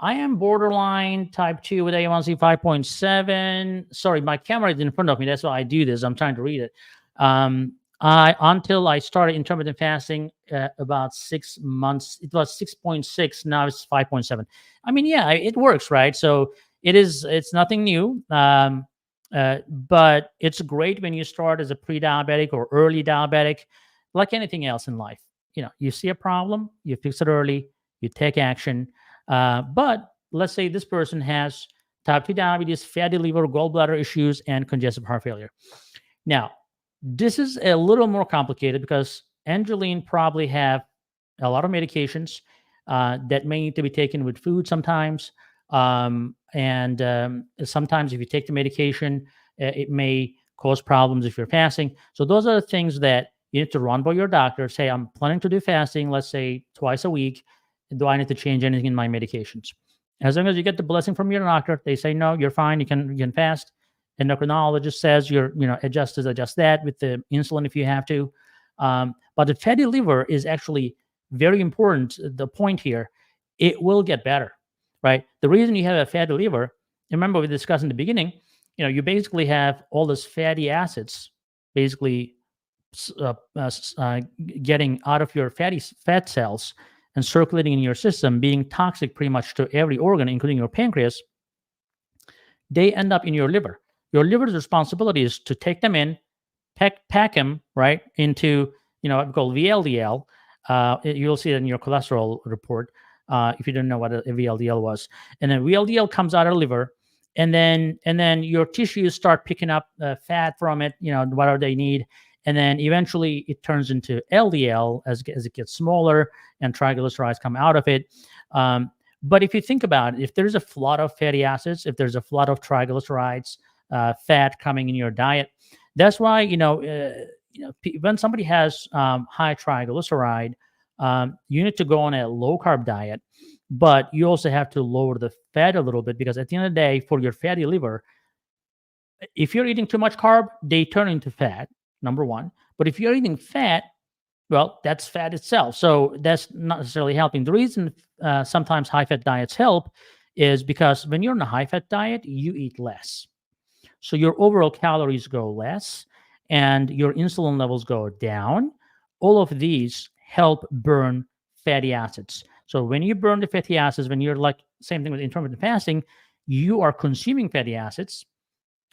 I am borderline type 2 with A1C 5.7. Sorry, my camera is in front of me. That's why I do this. I'm trying to read it. Until I started intermittent fasting about 6 months, it was 6.6. Now it's 5.7. I mean, yeah, it works, right? So it's nothing new. But it's great when you start as a pre-diabetic or early diabetic, like anything else in life. You see a problem, you fix it early, you take action. But let's say this person has type 2 diabetes, fatty liver, gallbladder issues, and congestive heart failure. Now, this is a little more complicated because Angeline probably have a lot of medications that may need to be taken with food sometimes. And sometimes if you take the medication, it may cause problems if you're fasting. So those are the things that you need to run by your doctor. Say, I'm planning to do fasting, let's say twice a week. Do I need to change anything in my medications? As long as you get the blessing from your doctor, they say, no, you're fine. You can fast. Endocrinologist says adjust that with the insulin if you have to. But the fatty liver is actually very important. The point here, it will get better, right? The reason you have a fatty liver, remember we discussed in the beginning, you basically have all those fatty acids basically getting out of your fat cells and circulating in your system, being toxic pretty much to every organ, including your pancreas. They end up in your liver. Your liver's responsibility is to take them in, pack them right into what we call VLDL. You'll see it in your cholesterol report if you don't know what a VLDL was. And then VLDL comes out of the liver, and then your tissues start picking up fat from it. Whatever they need. And then eventually it turns into LDL as it gets smaller, and triglycerides come out of it. But if you think about it, if there's a flood of fatty acids, if there's a flood of triglycerides, fat coming in your diet, that's why when somebody has high triglyceride, you need to go on a low carb diet, but you also have to lower the fat a little bit, because at the end of the day, for your fatty liver, if you're eating too much carb, they turn into fat. Number one. But if you're eating fat, well, that's fat itself. So that's not necessarily helping. The reason sometimes high-fat diets help is because when you're on a high-fat diet, you eat less. So your overall calories go less and your insulin levels go down. All of these help burn fatty acids. So when you burn the fatty acids, when you're same thing with intermittent fasting, you are consuming fatty acids.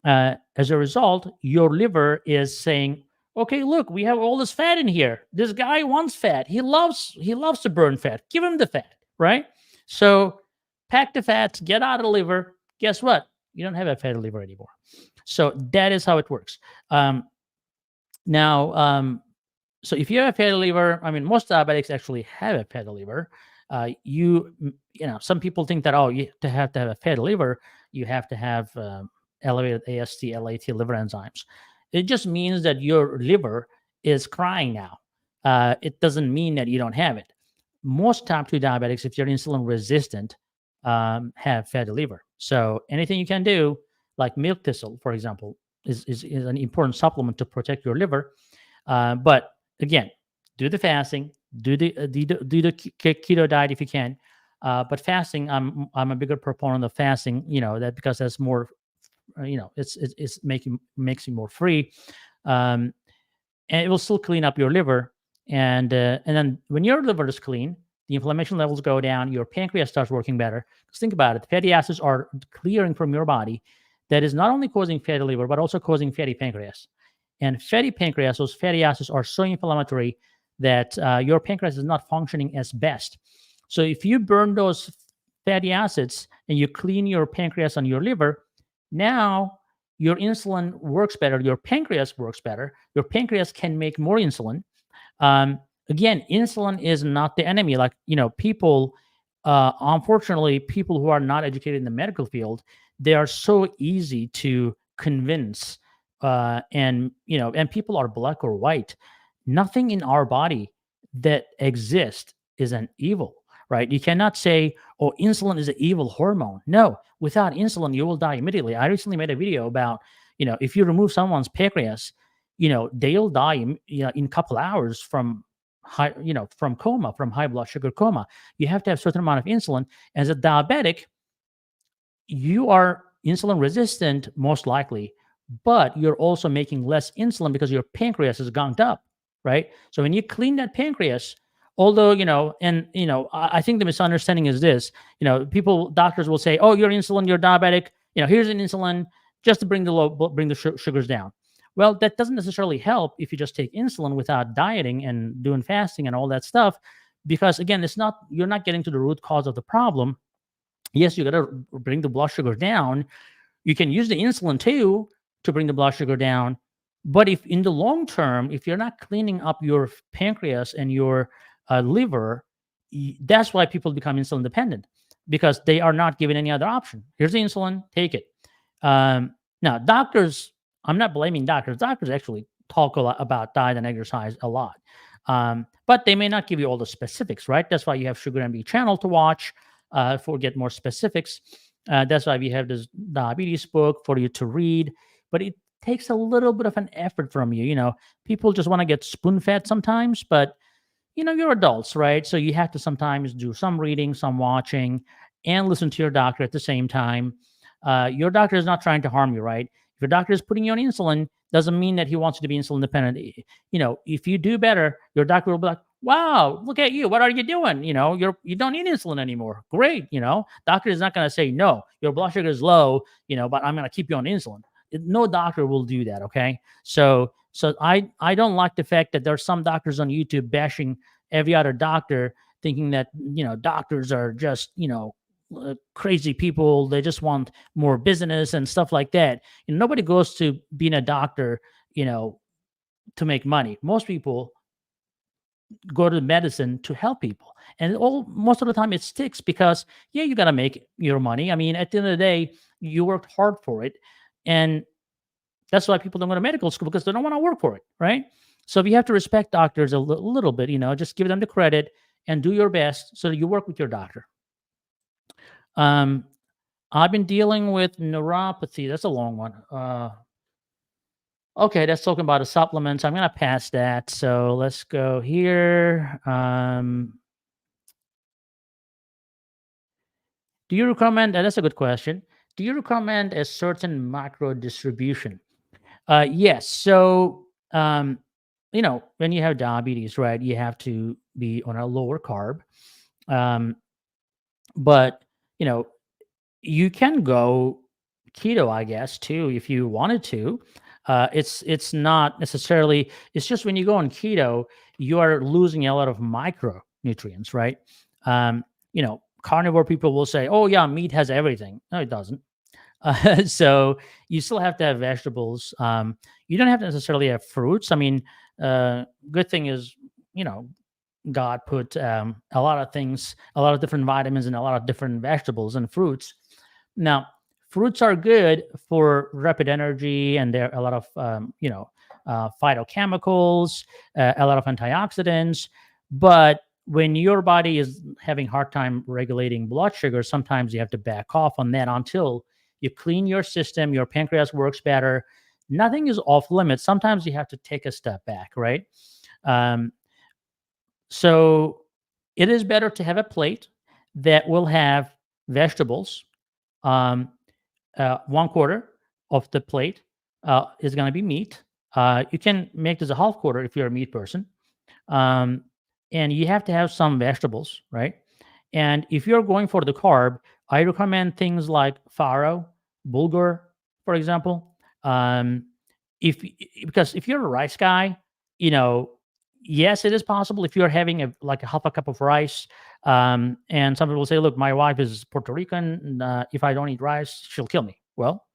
As a result, your liver is saying, okay, look, we have all this fat in here. This guy wants fat. He loves to burn fat. Give him the fat, right? So pack the fats, get out of the liver. Guess what? You don't have a fatty liver anymore. So that is how it works. So if you have a fatty liver, I mean, most diabetics actually have a fatty liver. Some people think that, to have a fatty liver, you have to have elevated AST, LAT liver enzymes. It just means that your liver is crying now. It doesn't mean that you don't have it. most type 2 diabetics, if you're insulin resistant, have fatty liver. So anything you can do, like milk thistle, for example, is an important supplement to protect your liver. But again, do the fasting, do the keto diet if you can. But fasting, I'm a bigger proponent of fasting. That because that's more, it's makes you more free. Um, and it will still clean up your liver. And then when your liver is clean, the inflammation levels go down. Your pancreas starts working better. Because think about it, the fatty acids are clearing from your body. That is not only causing fatty liver, but also causing fatty pancreas. And fatty pancreas, those fatty acids are so inflammatory that your pancreas is not functioning as best. So if you burn those fatty acids and you clean your pancreas and your liver, now your insulin works better, your pancreas works better, your pancreas can make more insulin. um, Again, insulin is not the enemy. Like, people, unfortunately, people who are not educated in the medical field, they are so easy to convince. And people are black or white. Nothing in our body that exists is an evil, right? You cannot say, oh, insulin is an evil hormone. No, without insulin, you will die immediately. I recently made a video about, if you remove someone's pancreas, they'll die in a couple hours from from coma, from high blood sugar coma. You have to have a certain amount of insulin. As a diabetic, you are insulin resistant most likely, but you're also making less insulin because your pancreas is gunked up, right? So when you clean that pancreas, although, I think the misunderstanding is this, doctors will say, oh, you're insulin, you're diabetic, here's an insulin just to bring the sugars down. Well, that doesn't necessarily help if you just take insulin without dieting and doing fasting and all that stuff, because again, you're not getting to the root cause of the problem. Yes, you got to bring the blood sugar down. You can use the insulin too to bring the blood sugar down. But if in the long term, if you're not cleaning up your pancreas and your liver, that's why people become insulin dependent, because they are not given any other option. Here's the insulin, take it. Now, doctors, I'm not blaming doctors. Doctors actually talk a lot about diet and exercise a lot. But they may not give you all the specifics, right? That's why you have Sugar MD channel to watch for get more specifics. That's why we have this diabetes book for you to read. But it takes a little bit of an effort from you. People just want to get spoon fed sometimes, but you're adults, right? So you have to sometimes do some reading, some watching, and listen to your doctor at the same time. Your doctor is not trying to harm you, right? If your doctor is putting you on insulin, doesn't mean that he wants you to be insulin dependent. If you do better, your doctor will be like, "Wow, look at you! What are you doing? You don't need insulin anymore. Great." Doctor is not going to say, "No, your blood sugar is low, but I'm going to keep you on insulin." No doctor will do that. Okay, so I don't like the fact that there's some doctors on YouTube bashing every other doctor, thinking that doctors are just crazy people. They just want more business and stuff like that. Nobody goes to being a doctor, to make money. Most people go to medicine to help people, and most of the time it sticks because you got to make your money. I mean, at the end of the day, you worked hard for it, and that's why people don't go to medical school, because they don't want to work for it, right? So you have to respect doctors a little bit. Just give them the credit and do your best so that you work with your doctor. Um, I've been dealing with neuropathy. That's a long one. Okay, that's talking about the supplements. I'm gonna pass that. So let's go here. Do you recommend? That's a good question. Do you recommend a certain macro distribution? Yes. So, when you have diabetes, right, you have to be on a lower carb. Um, but you know, you can go keto, I guess, too, if you wanted to. It's not necessarily. It's just when you go on keto, you are losing a lot of micronutrients, right? Carnivore people will say, "Oh yeah, meat has everything." No, it doesn't. So you still have to have vegetables. You don't have to necessarily have fruits. I mean, good thing is, you know, God put a lot of things, a lot of different vitamins, and a lot of different vegetables and fruits. Now, fruits are good for rapid energy, and there are a lot of phytochemicals, a lot of antioxidants. But when your body is having hard time regulating blood sugar, sometimes you have to back off on that until you clean your system, your pancreas works better. Nothing is off limits. Sometimes you have to take a step back, right? Um, so it is better to have a plate that will have vegetables. Um, 1/4 of the plate is going to be meat. You can make this a half quarter if you're a meat person. Um, and you have to have some vegetables, right? And if you're going for the carb, I recommend things like farro, bulgur, for example. Um, if because if you're a rice guy, you know, yes, it is possible if you're having like a half a cup of rice. And some people say, "Look, my wife is Puerto Rican. And, if I don't eat rice, she'll kill me." Well,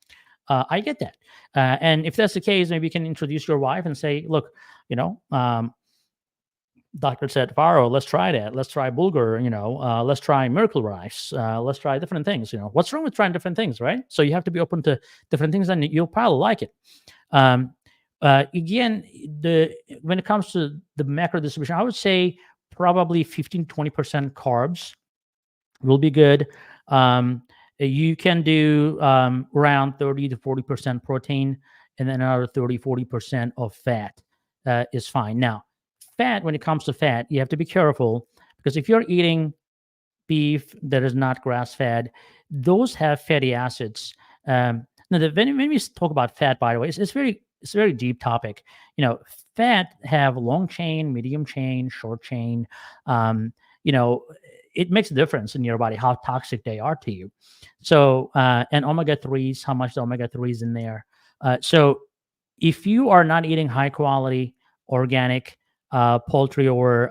I get that, and if that's the case, maybe you can introduce your wife and say, "Look, you know, doctor said, Faro, let's try that. Let's try bulgur, let's try miracle rice. Let's try different things. What's wrong with trying different things, right? So you have to be open to different things and you'll probably like it. Um, Again, when it comes to the macro distribution, I would say probably 15-20% carbs will be good. You can do around 30 to 40% protein and then another 30-40% of fat is fine. Now, fat, when it comes to fat, you have to be careful because if you're eating beef that is not grass fed, those have fatty acids. Now, when we talk about fat, by the way, it's a very deep topic. Fat have long chain, medium chain, short chain. Um, you know, it makes a difference in your body how toxic they are to you. So, and omega 3s, how much the omega 3s in there. So, if you are not eating high quality organic poultry or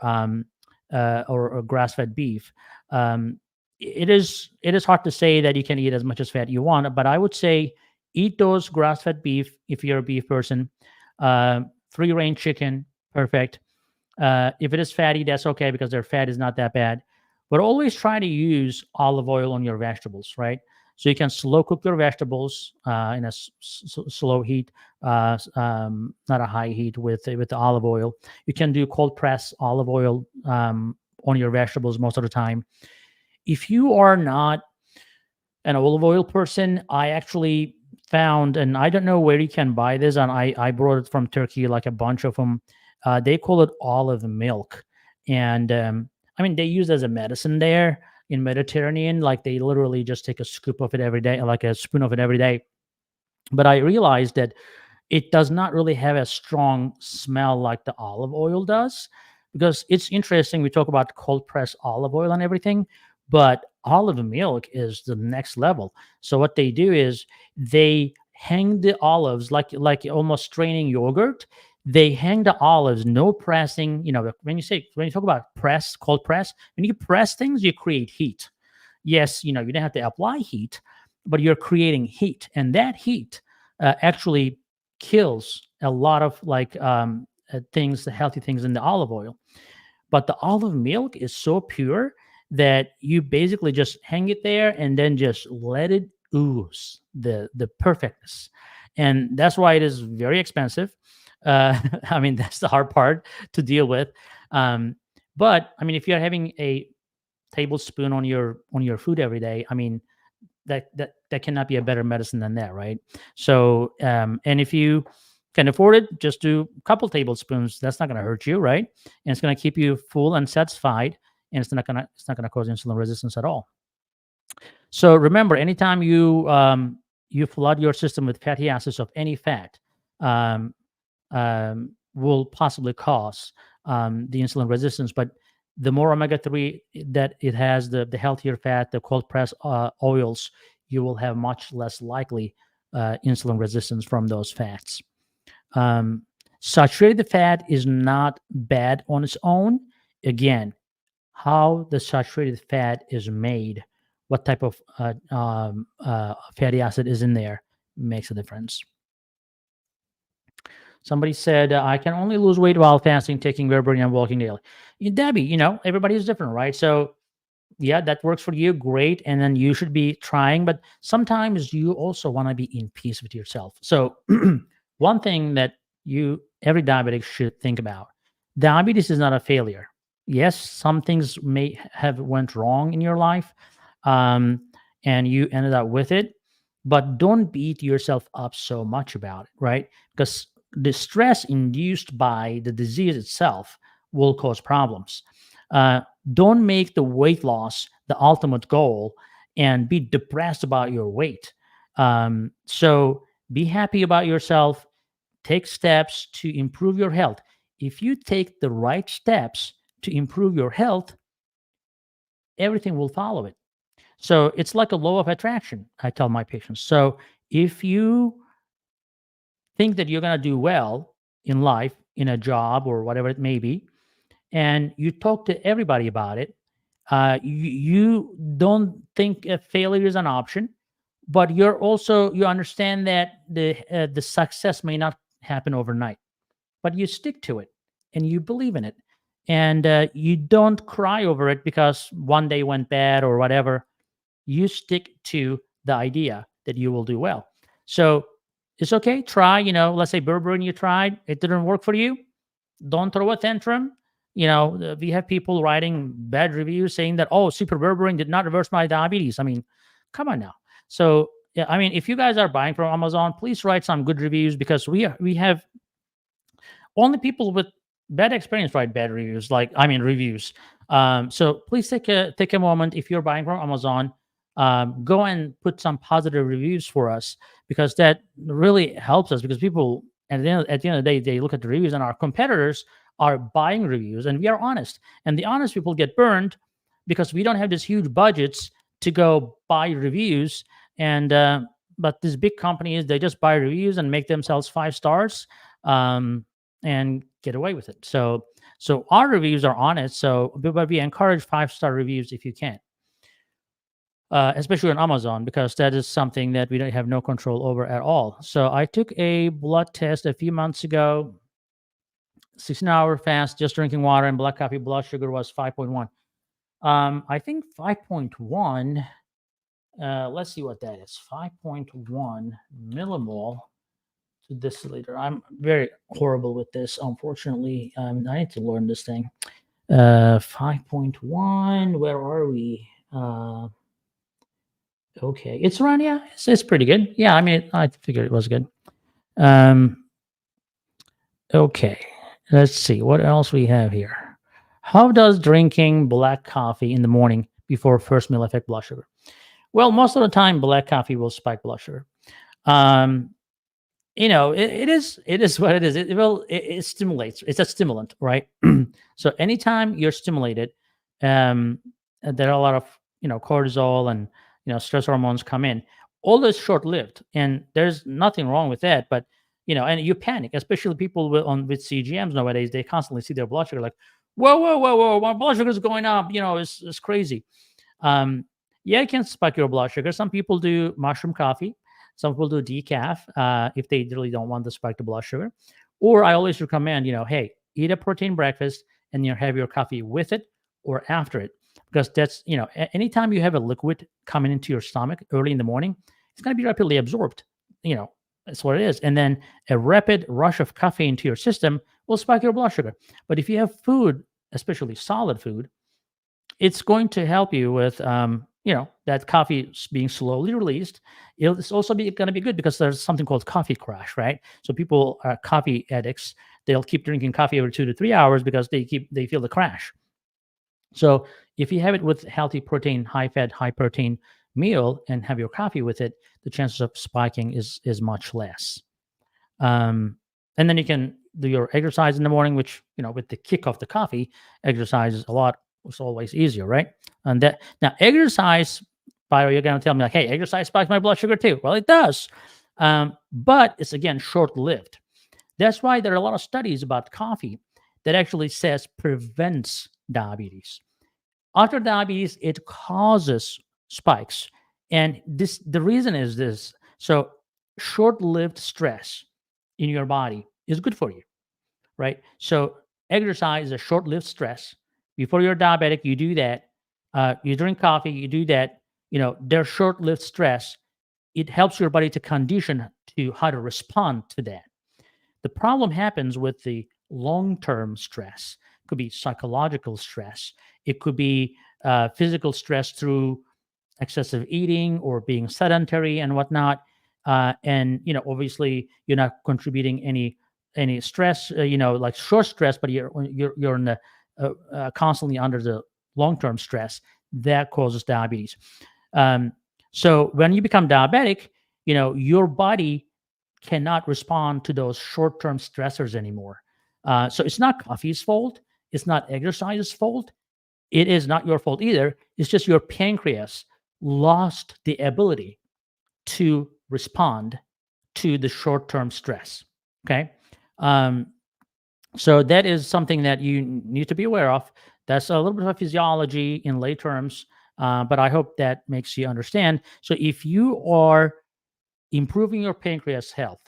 grass fed beef, um, it is hard to say that you can eat as much as fat you want. But I would say eat those grass fed beef if you're a beef person. Free range chicken, perfect. If it is fatty, that's okay because their fat is not that bad. But always try to use olive oil on your vegetables, right? So you can slow cook your vegetables in a slow heat, not a high heat with the olive oil. You can do cold press olive oil on your vegetables most of the time. If you are not an olive oil person, I actually found, and I don't know where you can buy this, and I brought it from Turkey, like a bunch of them. They call it olive milk, and I mean they use it as a medicine there in Mediterranean. Like they literally just take a scoop of it every day, like a spoon of it every day. But I realized that it does not really have a strong smell like the olive oil does, because it's interesting. We talk about cold press olive oil and everything, but olive milk is the next level. So what they do is they hang the olives like almost straining yogurt. They hang the olives, no pressing. When you talk about press, cold press, when you press things, you create heat. Yes, you don't have to apply heat, but you're creating heat, and that heat actually kills a lot of things, the healthy things in the olive oil. But the olive milk is so pure that you basically just hang it there and then just let it ooze the perfectness. And that's why it is very expensive. I mean, that's the hard part to deal with. But I mean, if you're having a tablespoon on your food every day, I mean, that cannot be a better medicine than that, right? So, and if you can afford it, just do a couple tablespoons. That's not going to hurt you, right? And it's going to keep you full and satisfied, and it's not going to cause insulin resistance at all. So remember, anytime you flood your system with fatty acids of any fat, um, will possibly cause the insulin resistance. But the more omega-3 that it has, the healthier fat, the cold press oils, you will have much less likely insulin resistance from those fats. Saturated fat is not bad on its own. Again, how the saturated fat is made, what type of fatty acid is in there makes a difference. Somebody said, I can only lose weight while fasting, taking Verberin and walking daily. Debbie, everybody is different, right? So, yeah, that works for you. Great. And then you should be trying. But sometimes you also want to be in peace with yourself. So, one thing that every diabetic should think about: diabetes is not a failure. Yes, some things may have went wrong in your life, um, and you ended up with it, but don't beat yourself up so much about it, right? Because the stress induced by the disease itself will cause problems. Uh, don't make the weight loss the ultimate goal and be depressed about your weight. So be happy about yourself. Take steps to improve your health. If you take the right steps to improve your health, everything will follow it. So it's like a law of attraction, I tell my patients. So if you think that you're going to do well in life, in a job or whatever it may be, and you talk to everybody about it, you don't think a failure is an option, but you understand that the success may not happen overnight, but you stick to it and you believe in it, and you don't cry over it because one day went bad or whatever. You stick to the idea that you will do well. So it's okay. Try, let's say berberine you tried, it didn't work for you. Don't throw a tantrum. We have people writing bad reviews saying that, oh, super berberine did not reverse my diabetes. I mean, come on now. So yeah, I mean, if you guys are buying from Amazon, please write some good reviews, because we have only people with bad experience write bad reviews, reviews. So please take a moment. If you're buying from Amazon, go and put some positive reviews for us, because that really helps us, because people at the end of the day, they look at the reviews, and our competitors are buying reviews, and we are honest, and the honest people get burned because we don't have these huge budgets to go buy reviews. And but these big companies, they just buy reviews and make themselves 5 stars, um, and get away with it. So our reviews are honest. But we encourage 5-star reviews if you can, especially on Amazon, because that is something that we don't have no control over at all. So I took a blood test a few months ago, 16-hour fast, just drinking water and black coffee. Blood sugar was 5.1. I think 5.1. Let's see what that is. 5.1 millimole to deciliter. I'm very horrible with this, unfortunately. I need to learn this thing. 5.1. Where are we? Okay, it's around. Yeah, it's pretty good. Yeah, I mean, I figured it was good. Um, okay, let's see what else we have here. How does drinking black coffee in the morning before first meal affect blood sugar? Well, most of the time, black coffee will spike blood sugar. Um, it is what it is. It stimulates. It's a stimulant, right? So anytime you're stimulated, um there are a lot of cortisol and stress hormones come in. All this short lived, and there's nothing wrong with that. But and you panic, especially people with CGMs nowadays. They constantly see their blood sugar, like, whoa, whoa, whoa, whoa, my blood sugar is going up. It's crazy. um, yeah, it can spike your blood sugar. Some people do mushroom coffee. Some people do decaf, if they really don't want to spike the blood sugar. Or I always recommend, hey, eat a protein breakfast and have your coffee with it or after it, because that's anytime you have a liquid coming into your stomach early in the morning, it's going to be rapidly absorbed. That's what it is. And then a rapid rush of caffeine to your system will spike your blood sugar. But if you have food, especially solid food, it's going to help you with that coffee being slowly released. It's also going to be good because there's something called coffee crash, right? So people are coffee addicts. They'll keep drinking coffee every 2 to 3 hours because they feel the crash. So if you have it with healthy protein, high fat, high protein meal and have your coffee with it, the chances of spiking is much less. And then you can do your exercise in the morning, which with the kick of the coffee, exercise is a lot. It's always easier, right? And that now exercise, by the way, you're going to tell me like, hey, exercise spikes my blood sugar too. Well, it does, but it's again short lived. That's why there are a lot of studies about coffee that actually says prevents diabetes. After diabetes, it causes spikes, and the reason is this. So short-lived stress in your body is good for you, right? So exercise is a short-lived stress. Before you're diabetic, you do that. You drink coffee, you do that. They're short-lived stress. It helps your body to condition to how to respond to that. The problem happens with the long-term stress, could be psychological stress. It could be physical stress through excessive eating or being sedentary and whatnot. And obviously, you're not contributing any stress. Like short stress, but you're in the constantly under the long term stress that causes diabetes. Um, so when you become diabetic, your body cannot respond to those short term stressors anymore. So it's not coffee's fault. It's not exercise's fault. It is not your fault either. It's just your pancreas lost the ability to respond to the short term stress. Okay. Um, so that is something that you need to be aware of. That's a little bit of physiology in lay terms, but I hope that makes you understand. So if you are improving your pancreas health,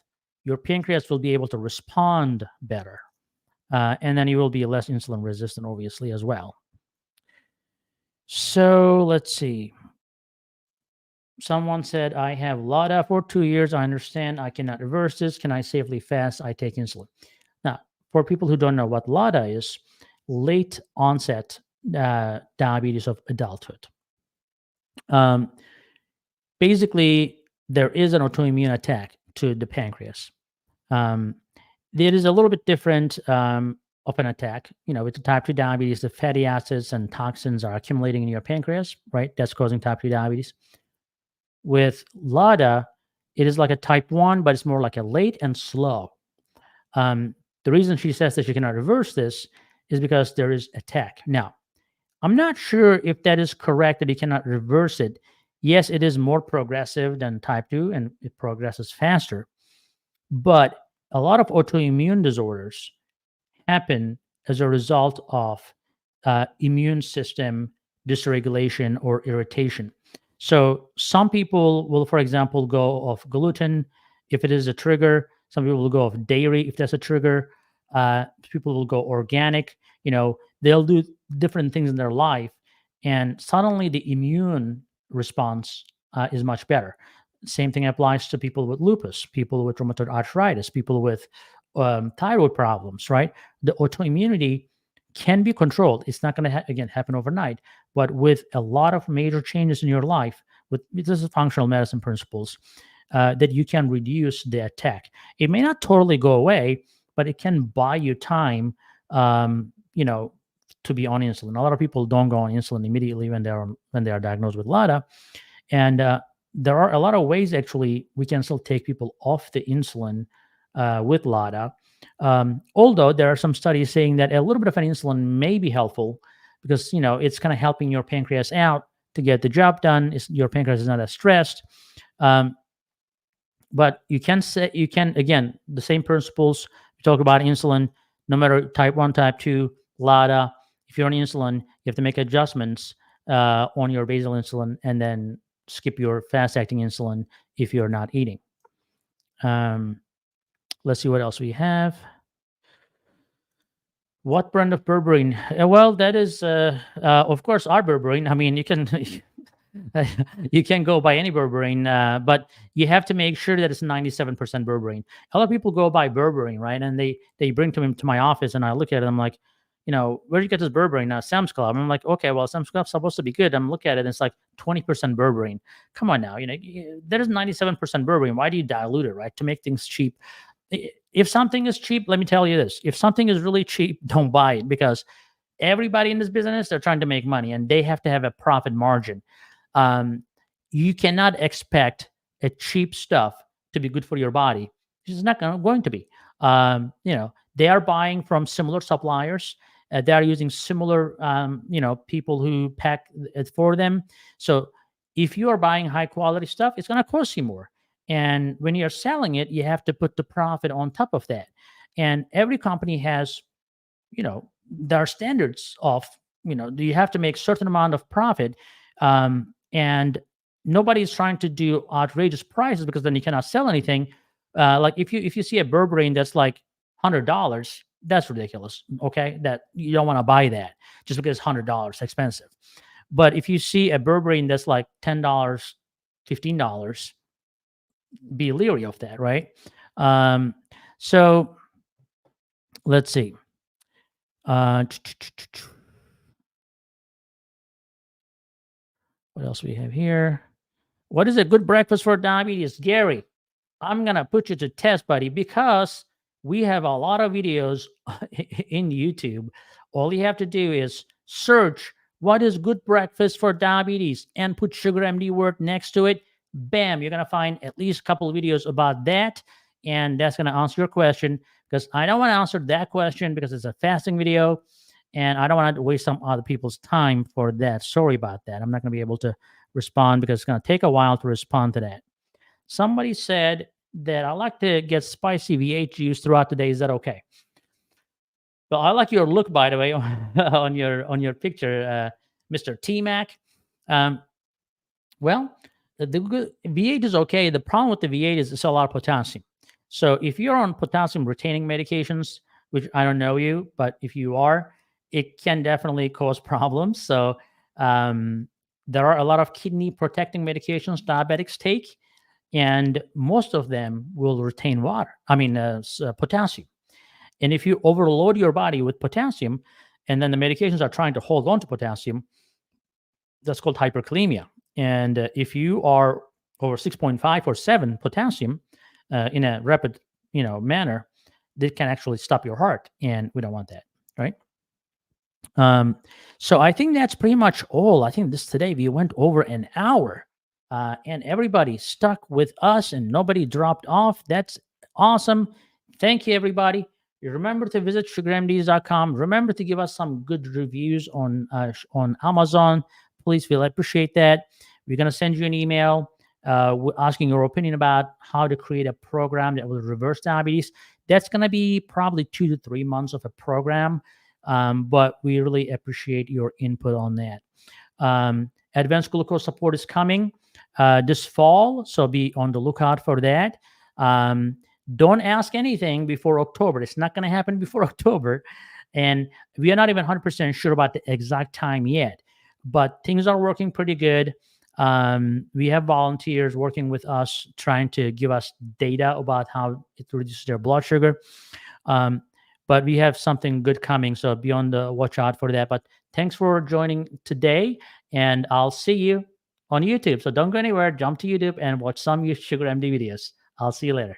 your pancreas will be able to respond better. And then you will be less insulin resistant, obviously, as well. So let's see. Someone said, I have LADA for 2 years. I understand I cannot reverse this. Can I safely fast? I take insulin. Now, for people who don't know what LADA is, late onset diabetes of adulthood. Basically, there is an autoimmune attack to the pancreas. It is a little bit different of an attack. With the type 2 diabetes, the fatty acids and toxins are accumulating in your pancreas, right? That's causing type 2 diabetes. With LADA, it is like a type 1, but it's more like a late and slow. The reason she says that she cannot reverse this is because there is attack. Now, I'm not sure if that is correct that you cannot reverse it. Yes, it is more progressive than type 2 and it progresses faster. But a lot of autoimmune disorders happen as a result of immune system dysregulation or irritation. So some people will, for example, go off gluten if it is a trigger. Some people will go off dairy if that's a trigger. People will go organic. They'll do different things in their life, and suddenly the immune response is much better. Same thing applies to people with lupus, people with rheumatoid arthritis, people with thyroid problems, right? The autoimmunity can be controlled. It's not going to, again, happen overnight, but with a lot of major changes in your life, this is functional medicine principles, that you can reduce the attack. It may not totally go away, but it can buy you time, to be on insulin. A lot of people don't go on insulin immediately when they are diagnosed with LADA, and there are a lot of ways actually we can still take people off the insulin with LADA. Although there are some studies saying that a little bit of an insulin may be helpful because it's kind of helping your pancreas out to get the job done. Your pancreas is not as stressed. But you can again, the same principles we talk about insulin, no matter type 1, type 2, LADA. If you're on insulin, you have to make adjustments on your basal insulin and then skip your fast-acting insulin if you're not eating. Let's see what else we have. What brand of berberine? Well, that is, of course, our berberine. I mean, you can you can go by any berberine, but you have to make sure that it's 97% berberine. A lot of people go by berberine, right? And they bring to my office, and I look at it. I'm like, where did you get this berberine? Sam's Club. I'm like, okay, well, Sam's Club's supposed to be good. I'm looking at it, and it's like 20% berberine. Come on now, there is 97% berberine. Why do you dilute it, right? To make things cheap. If something is cheap, let me tell you this: if something is really cheap, don't buy it, because everybody in this business, they're trying to make money, and they have to have a profit margin. You cannot expect a cheap stuff to be good for your body. It's not going to be. They are buying from similar suppliers. They are using similar, people who pack it for them. So if you are buying high quality stuff, it's going to cost you more. And when you're selling it, you have to put the profit on top of that. And every company has, there are standards of, do you have to make certain amount of profit? And nobody's trying to do outrageous prices, because then you cannot sell anything. Like if you see a berberine that's like $100, that's ridiculous. Okay, that you don't want to buy that just because it's $100 expensive. But if you see a berberine that's like $10, $15, be leery of that, right? So let's see. Uh, what else we have here? What is a good breakfast for diabetes? Gary, I'm going to put you to test, buddy, because we have a lot of videos in YouTube. All you have to do is search what is good breakfast for diabetes and put Sugar MD word next to it. Bam, you're going to find at least a couple of videos about that. And that's going to answer your question, because I don't want to answer that question because it's a fasting video and I don't want to waste some other people's time for that. Sorry about that. I'm not going to be able to respond because it's going to take a while to respond to that. Somebody said that I like to get spicy V8 juice throughout the day. Is that okay? Well, I like your look, by the way, on your picture, Mr. T Mac. Um, well, the good V8 is okay. The problem with the V8 is it's a lot of potassium. So if you're on potassium retaining medications, which I don't know you, but if you are, it can definitely cause problems. So there are a lot of kidney protecting medications diabetics take, and most of them will retain water. I mean, potassium. And if you overload your body with potassium, and then the medications are trying to hold on to potassium, that's called hyperkalemia. And if you are over 6.5 or 7 potassium in a rapid, manner, that can actually stop your heart, and we don't want that, right? So I think that's pretty much all. I think this today we went over an hour, and everybody stuck with us, and nobody dropped off. That's awesome. Thank you, everybody. You remember to visit sugarmds.com. Remember to give us some good reviews on Amazon. Please, we'll appreciate that. We're gonna send you an email asking your opinion about how to create a program that will reverse diabetes. That's gonna be probably 2 to 3 months of a program. But we really appreciate your input on that. Advanced glucose support is coming this fall, so be on the lookout for that. Don't ask anything before October. It's not going to happen before October, and we are not even 100% sure about the exact time yet, but things are working pretty good. We have volunteers working with us, trying to give us data about how it reduces their blood sugar. But we have something good coming, so be on the watch out for that. But thanks for joining today, and I'll see you on YouTube. So don't go anywhere. Jump to YouTube and watch some Sugar MD videos. I'll see you later.